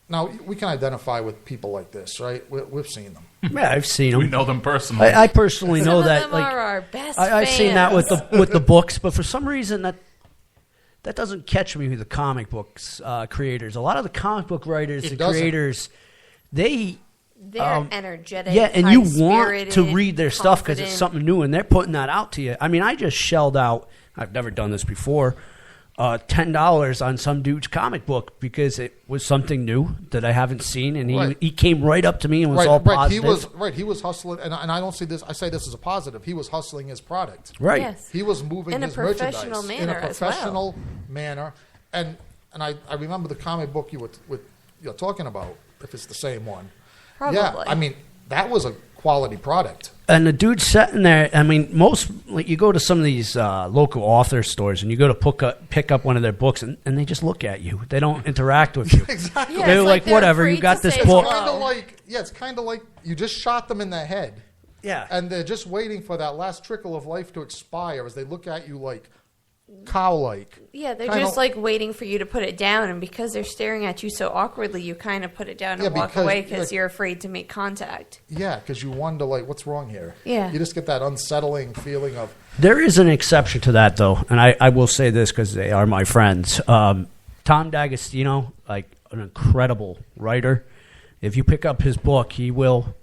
Now we can identify with people like this, right? We've seen them. Yeah, I've seen them. We know them personally. I personally know that. Some of them are our best I've fans. seen that with the books, but for some reason that doesn't catch me with the comic books creators. A lot of the comic book writers and creators, they're energetic. Yeah, and you want to read their stuff because it's something new, and they're putting that out to you. I mean, I just shelled out. I've never done this before. $10 on some dude's comic book because it was something new that I haven't seen, and he came right up to me and was all positive. He was hustling, and I don't see this. I say this as a positive. He was hustling his product. Right. Yes. He was moving his merchandise in a professional manner, and I remember the comic book you're talking about. If it's the same one, probably. Yeah, I mean that was a quality product. And the dude's sitting there. I mean, you go to some of these local author stores and you go to pick up one of their books, and they just look at you. They don't interact with you. Exactly. Yeah, they're like, whatever, you got this book. It's kind of like you just shot them in the head. Yeah. And they're just waiting for that last trickle of life to expire as they look at you like cow-like. Yeah, they're just like waiting for you to put it down, and because they're staring at you so awkwardly, you kind of put it down and walk away because you're afraid to make contact. Yeah, because you wonder, like, what's wrong here? Yeah. You just get that unsettling feeling of... There is an exception to that, though, and I will say this because they are my friends. Tom D'Agostino, like an incredible writer. If you pick up his book, he will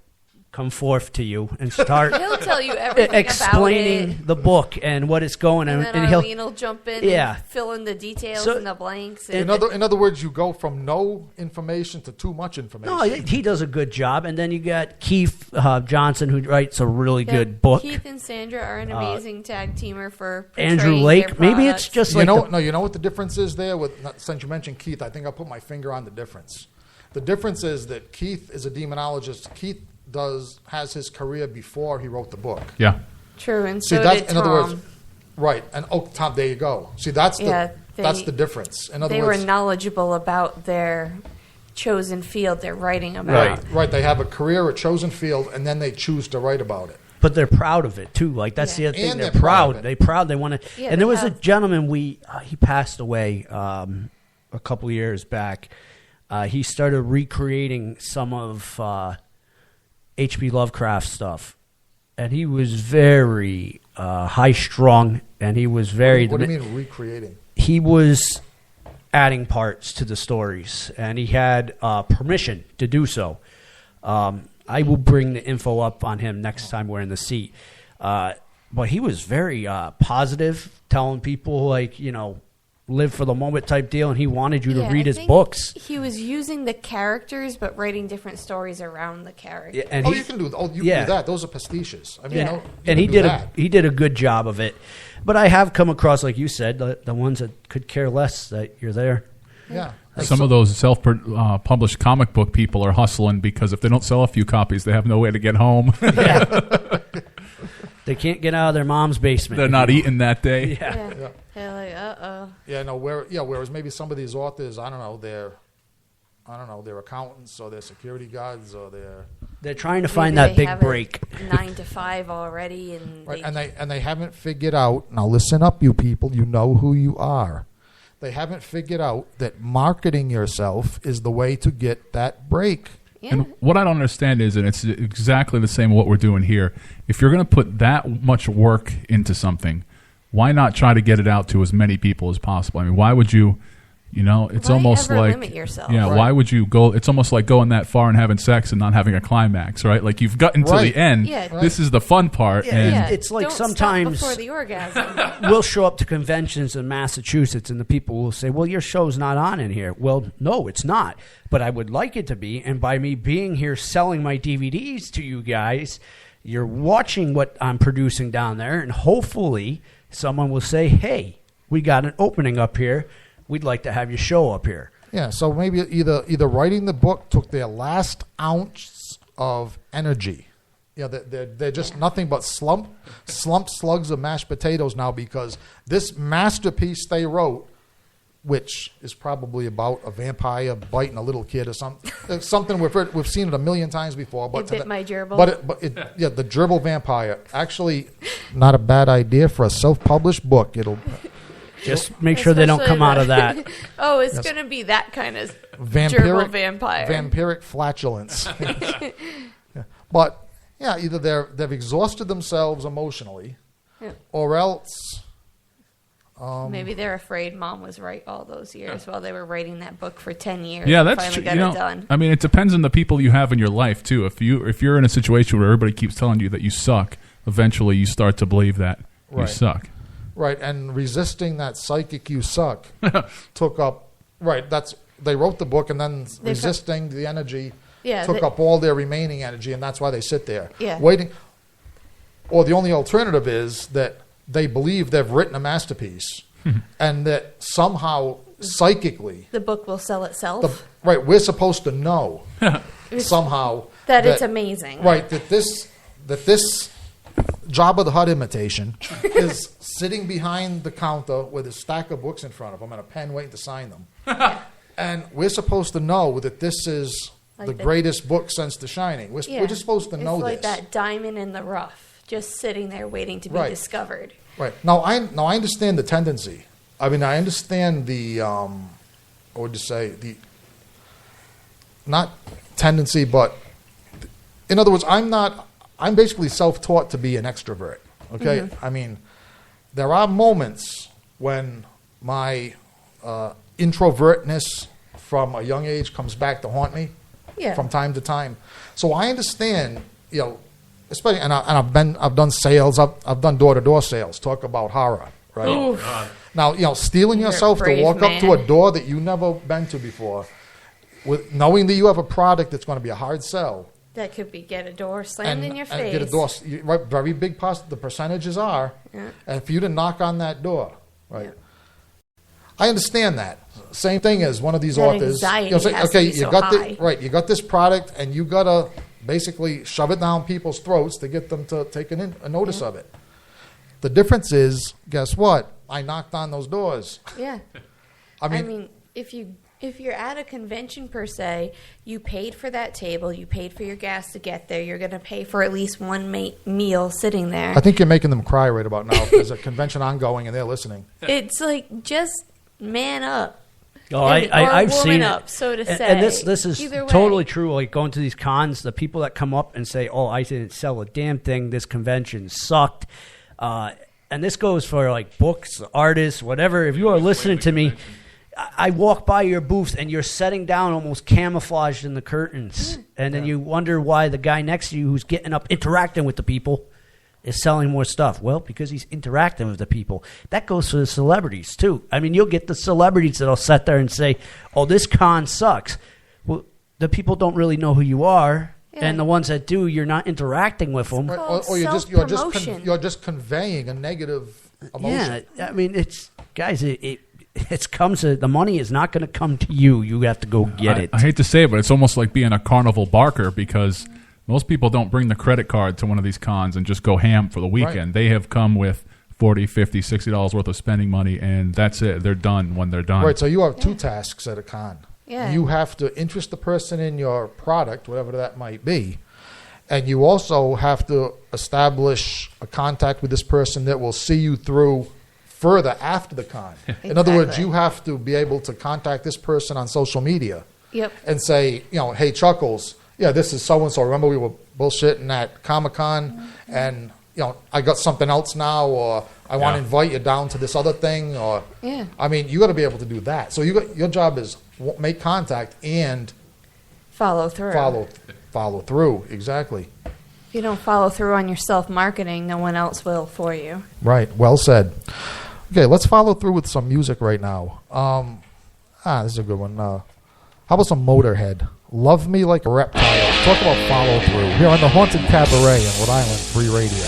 come forth to you and start he'll tell you everything explaining about it. The book and what it's going and then Arlene will jump in and fill in the details and the blanks. In other words, you go from no information to too much information. No, he does a good job. And then you got Keith Johnson, who writes a really good book. Keith and Sandra are an amazing tag teamer for Andrew Lake. Maybe it's just you know what the difference is there? Since you mentioned Keith, I think I'll put my finger on the difference. The difference is that Keith is a demonologist. Keith has his career before he wrote the book. Yeah. True, and so did Tom. In other words, right, and Tom, there you go. See, that's the difference. In other they words, were knowledgeable about their chosen field they're writing about. Right. They have a career, a chosen field, and then they choose to write about it. But they're proud of it too. Like that's the other thing. And They're they're proud of proud. it. They're proud. They want to. Yeah, and there they was a have- gentleman he passed away a couple of years back. He started recreating some of H.P. Lovecraft stuff, and he was very high strung, and he was very. What do you mean recreating? He was adding parts to the stories, and he had permission to do so. I will bring the info up on him next time we're in the seat. But he was very positive, telling people, like, live for the moment type deal, and he wanted you to read his books. He was using the characters, but writing different stories around the characters. Yeah, and you can do that. Those are pastiches. I mean, and he did a good job of it. But I have come across, like you said, the ones that could care less that you're there. Yeah. Some of those self-published comic book people are hustling because if they don't sell a few copies, they have no way to get home. They can't get out of their mom's basement. They're not eating that day. Yeah. They're like, uh-oh. Yeah, no. Whereas maybe some of these authors, I don't know, they're accountants or they're security guards or they're trying to find that big break. 9 to 5 already, and right, and they haven't figured out. Now listen up, you people. You know who you are. They haven't figured out that marketing yourself is the way to get that break. Yeah. And what I don't understand is, and it's exactly the same what we're doing here, if you're going to put that much work into something, why not try to get it out to as many people as possible? I mean, why would you, it's why almost ever like, limit yourself? yeah, Right. why would you go, it's almost like going that far and having sex and not having a climax, right? Like you've gotten to Right. the end. Yeah. This is the fun part. and It's like Don't stop sometimes before the orgasm. we'll show up to conventions in Massachusetts and the people will say, well, your show's not on in here. Well, no, it's not. But I would like it to be. And by me being here selling my DVDs to you guys, you're watching what I'm producing down there. And hopefully someone will say, hey, we got an opening up here. We'd like to have your show up here. Yeah, so maybe either writing the book took their last ounce of energy. Yeah, they're just nothing but slumped slugs of mashed potatoes now because this masterpiece they wrote, which is probably about a vampire biting a little kid or something we've seen it a million times before. But It bit my gerbil. But the gerbil vampire, actually not a bad idea for a self-published book. It'll just make sure they don't come out of that. Oh, it's going to be that kind of gerbil vampire. Vampiric flatulence. Yeah. But yeah, either they've exhausted themselves emotionally, or else maybe they're afraid Mom was right all those years while they were writing that book for 10 years. Yeah, and that's finally true. got it done. I mean, it depends on the people you have in your life too. If you're in a situation where everybody keeps telling you that you suck, eventually you start to believe that you Right. suck. right, and resisting that psychic you suck took up they wrote the book and then resisting the energy took up all their remaining energy, and that's why they sit there waiting. Or the only alternative is that they believe they've written a masterpiece and that somehow psychically The book will sell itself. we're supposed to know somehow that it's amazing. Right, that this Jabba the Hutt imitation is sitting behind the counter with a stack of books in front of him and a pen waiting to sign them. And we're supposed to know that this is Like the the- greatest book since The Shining. We're just supposed to know it's like this. that diamond in the rough, just sitting there waiting to be Right. discovered. Right. Now I understand the tendency. I mean, I understand the what would you say, the not tendency, but in other words, I'm basically self-taught to be an extrovert. Okay? Mm-hmm. I mean, there are moments when my introvertness from a young age comes back to haunt me from time to time. So I understand, especially, and I've done sales. I've done door-to-door sales. Talk about horror, right? Oof. Now, steeling You're a yourself to brave walk up to man. a door that you've never been to before, with knowing that you have a product that's going to be a hard sell, That could be get a door slammed in your face. and get a door. Right, very big. The percentages are, and for you to knock on that door, right? I understand that. Same thing as one of these That authors. anxiety say, has to okay, be you so got high. you got this product, and you got to basically shove it down people's throats to get them to take a notice of it. The difference is, guess what? I knocked on those doors. Yeah. I I mean, mean, if you If you're at a convention per se, you paid for that table, you paid for your gas to get there, you're going to pay for at least one meal sitting there. I think you're making them cry right about now. If there's a convention ongoing and they're listening. It's like, just man up. Oh, I've seen up, it. so to say. And this is totally true. Like going to these cons, the people that come up and say, "Oh, I didn't sell a damn thing. This convention sucked." And this goes for like books, artists, whatever. If you are listening to me, I walk by your booth and you're sitting down almost camouflaged in the curtains. And then you wonder why the guy next to you who's getting up, interacting with the people, is selling more stuff. Well, because he's interacting with the people. That goes for the celebrities, too. I mean, you'll get the celebrities that'll sit there and say, "Oh, this con sucks." Well, the people don't really know who you are. Yeah. And the ones that do, you're not interacting with them. Or you're just conveying a negative emotion. Yeah, I mean, it's guys. It comes. The money is not going to come to you. You have to go get it. I hate to say it, but it's almost like being a carnival barker because most people don't bring the credit card to one of these cons and just go ham for the weekend. Right. They have come with $40, $50, $60 worth of spending money, and that's it. They're done when they're done. Right. So you have two tasks at a con. Yeah. You have to interest the person in your product, whatever that might be, and you also have to establish a contact with this person that will see you through further after the con. Exactly. In other words, you have to be able to contact this person on social media and say, "Hey, Chuckles, this is so-and-so. Remember we were bullshitting at Comic-Con, and I got something else now, or I want to invite you down to this other thing." Or I mean, you got to be able to do that. So your job is make contact and follow through. Follow through, exactly. If you don't follow through on your self-marketing, no one else will for you. Right. Well said. Okay, let's follow through with some music right now. This is a good one. How about some Motorhead? "Love Me Like a Reptile." Talk about follow through here on the Haunted Cabaret in Rhode Island Free Radio.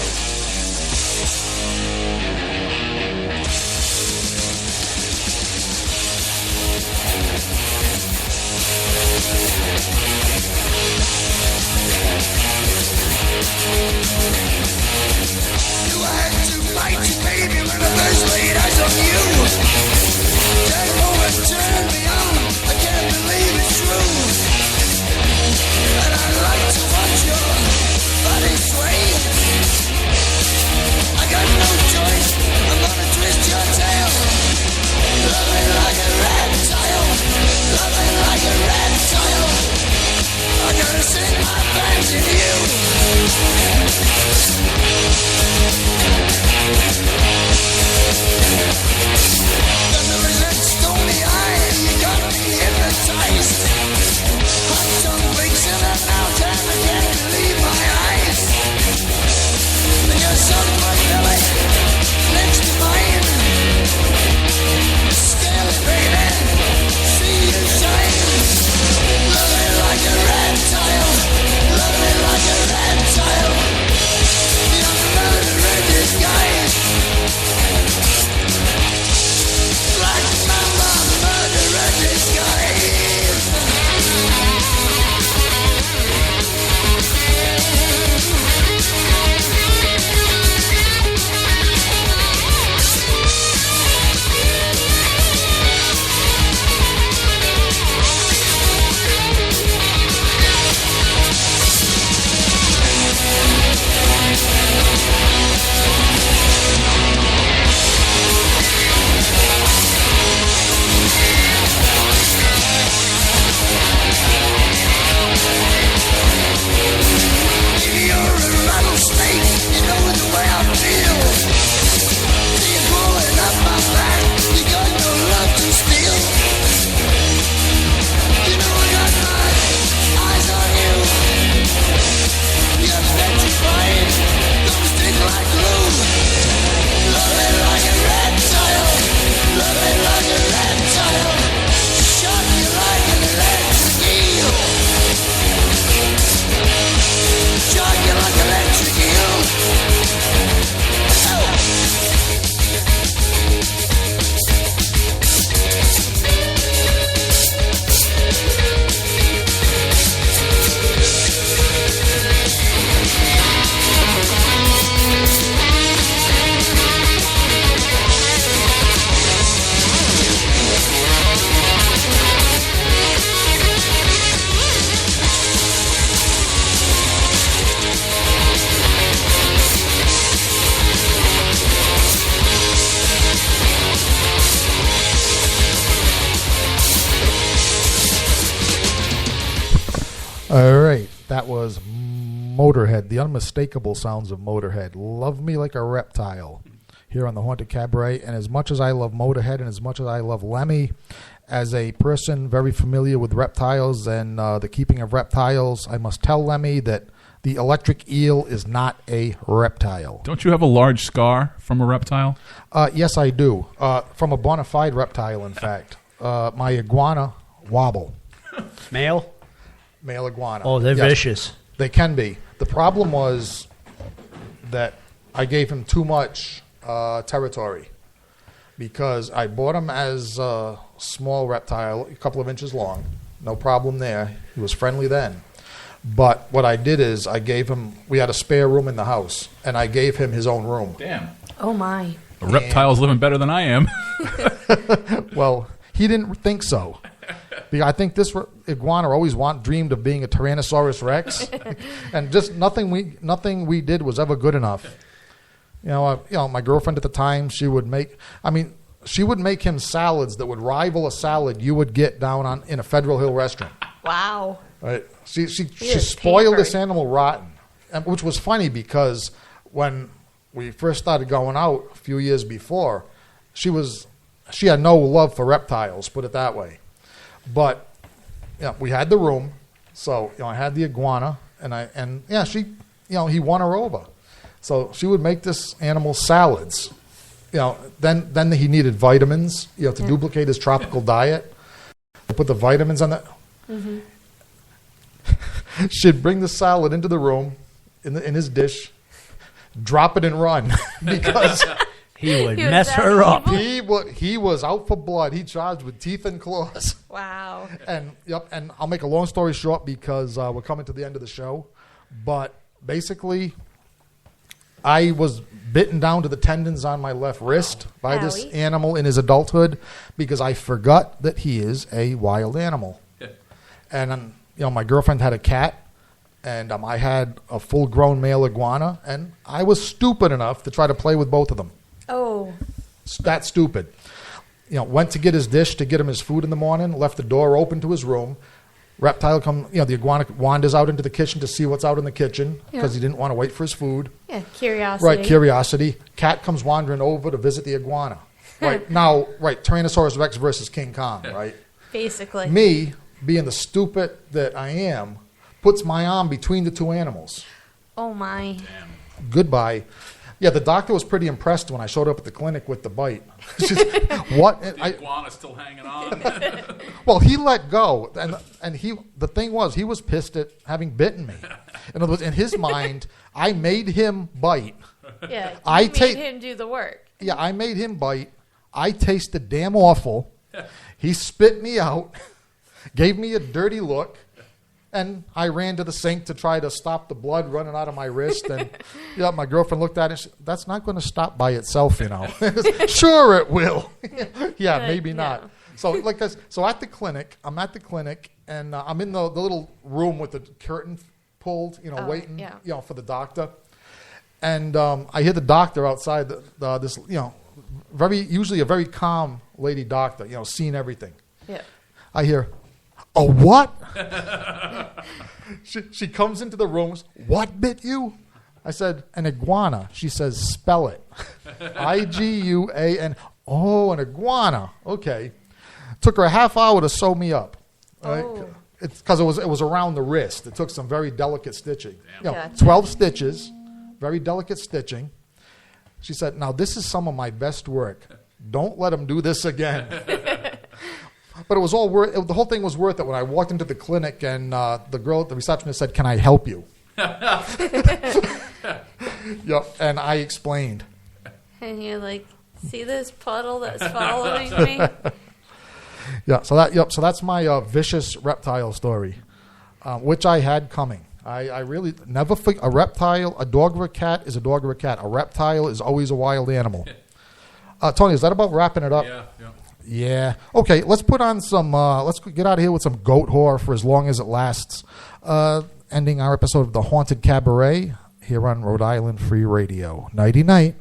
And I like to watch your body sway. All right, that was Motorhead, the unmistakable sounds of Motorhead. Love Me Like a Reptile here on the Haunted Cabaret. And as much as I love Motorhead and as much as I love Lemmy, as a person very familiar with reptiles and the keeping of reptiles, I must tell Lemmy that the electric eel is not a reptile. Don't you have a large scar from a reptile? Yes, I do. From a bona fide reptile, in fact. My iguana wobble. Male? Male iguana. Oh, they're Yes, vicious. They can be. The problem was that I gave him too much territory because I bought him as a small reptile, a couple of inches long. No problem there. He was friendly then. But what I did is I gave him, we had a spare room in the house, and I gave him his own room. Damn. Oh, my. A reptile's living better than I am. Well, he didn't think so. Because I think this iguana always dreamed of being a Tyrannosaurus Rex, and just nothing we did was ever good enough. You know, my girlfriend at the time, she would make him salads that would rival a salad you would get down in a Federal Hill restaurant. Wow. Right? She spoiled this animal rotten, which was funny because when we first started going out a few years before, she had no love for reptiles, put it that way. But we had the room, so I had the iguana, he won her over. So she would make this animal salads. Then he needed vitamins, to duplicate his tropical diet. Put the vitamins on that. Mm-hmm. She'd bring the salad into the room in his dish, drop it and run because he would mess her up. He was out for blood. He charged with teeth and claws. Wow. And I'll make a long story short because we're coming to the end of the show. But basically, I was bitten down to the tendons on my left wrist by this animal in his adulthood because I forgot that he is a wild animal. And my girlfriend had a cat, and I had a full-grown male iguana, and I was stupid enough to try to play with both of them. Oh. That stupid. Went to get his dish to get him his food in the morning, left the door open to his room. Reptile the iguana wanders out into the kitchen to see what's out in the kitchen because he didn't want to wait for his food. Yeah, curiosity. Right, curiosity. Cat comes wandering over to visit the iguana. Tyrannosaurus Rex versus King Kong, right? Basically. Me, being the stupid that I am, puts my arm between the two animals. Oh, my. Damn. Goodbye. Yeah, the doctor was pretty impressed when I showed up at the clinic with the bite. What? The iguana's still hanging on. Well, he let go, and the thing was, he was pissed at having bitten me. In other words, in his mind, I made him bite. Yeah, you made him do the work. Yeah, I made him bite. I tasted damn awful. He spit me out, gave me a dirty look. And I ran to the sink to try to stop the blood running out of my wrist. And my girlfriend looked at it and said, that's not going to stop by itself, Sure it will. Yeah, maybe not. So like this. So I'm at the clinic, and I'm in the little room with the curtain pulled, waiting, for the doctor. And I hear the doctor outside this, usually a very calm lady doctor, seeing everything. Yeah. I hear, a what? She comes into the room. What bit you? I said, an iguana. She says, spell it. IGUAN. Oh, an iguana. Okay. Took her a half hour to sew me up. Right? Oh. It's because it was around the wrist. It took some very delicate stitching. 12 stitches, very delicate stitching. She said, now this is some of my best work. Don't let him do this again. But it was all worth. The whole thing was worth it when I walked into the clinic and the receptionist said, "Can I help you?" And I explained. And you're like, "See this puddle that's following me?" So that's my vicious reptile story, which I had coming. I really never think a reptile, a dog or a cat is a dog or a cat. A reptile is always a wild animal. Tony, is that about wrapping it up? Yeah. Yeah. Okay, let's put on some, let's get out of here with some goat whore for as long as it lasts. Ending our episode of The Haunted Cabaret here on Rhode Island Free Radio. Nighty-night.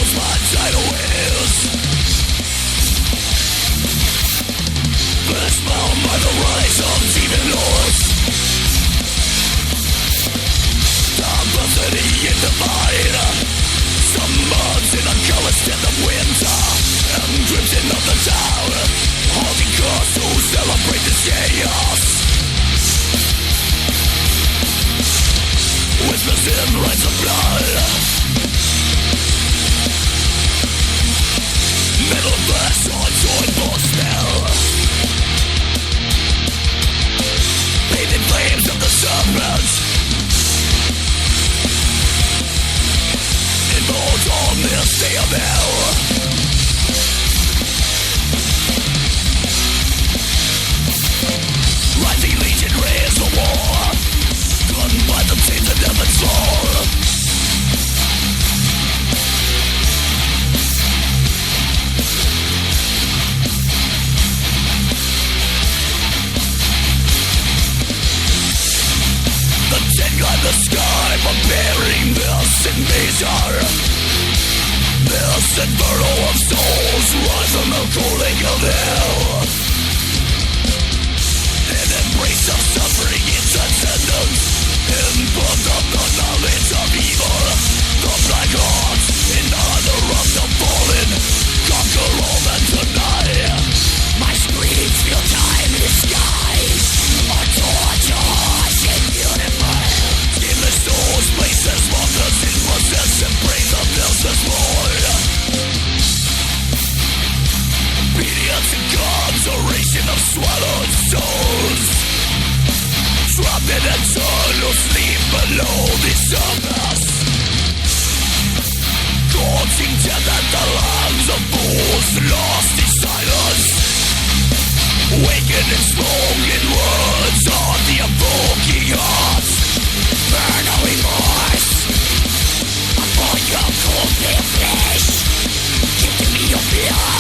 knows my tidal waves. Flesh bound by the rise of demon lords. Diversity in divide. Some months in a colorless death of winter, and crimson of the town, haunting cars who celebrate this chaos. Whispers in rains of blood. Metal flesh on joyful smell. Painted flames of the serpent. Involved on this day of hell. Rising legion raise the war. Gun by the taints of death and soul. The dead climb the sky, preparing this invasion. This inferno of souls rise from the cooling of hell. An embrace of suffering in transcendence. In front of the knowledge of evil, the black heart in honor of the fallen. Conquer all that deny. My screams fill time in the skies. Our torture is beautiful. Skinless souls, places, monsters in process, embrace of this world. Obedience and conjuration of swallowed souls. Trapped in eternal sleep below the surface. Causing death at the lungs of fools lost in silence. Wakened and spoken words on the evoking hearts. Burn no remorse upon your cold their flesh. Give to me your blood.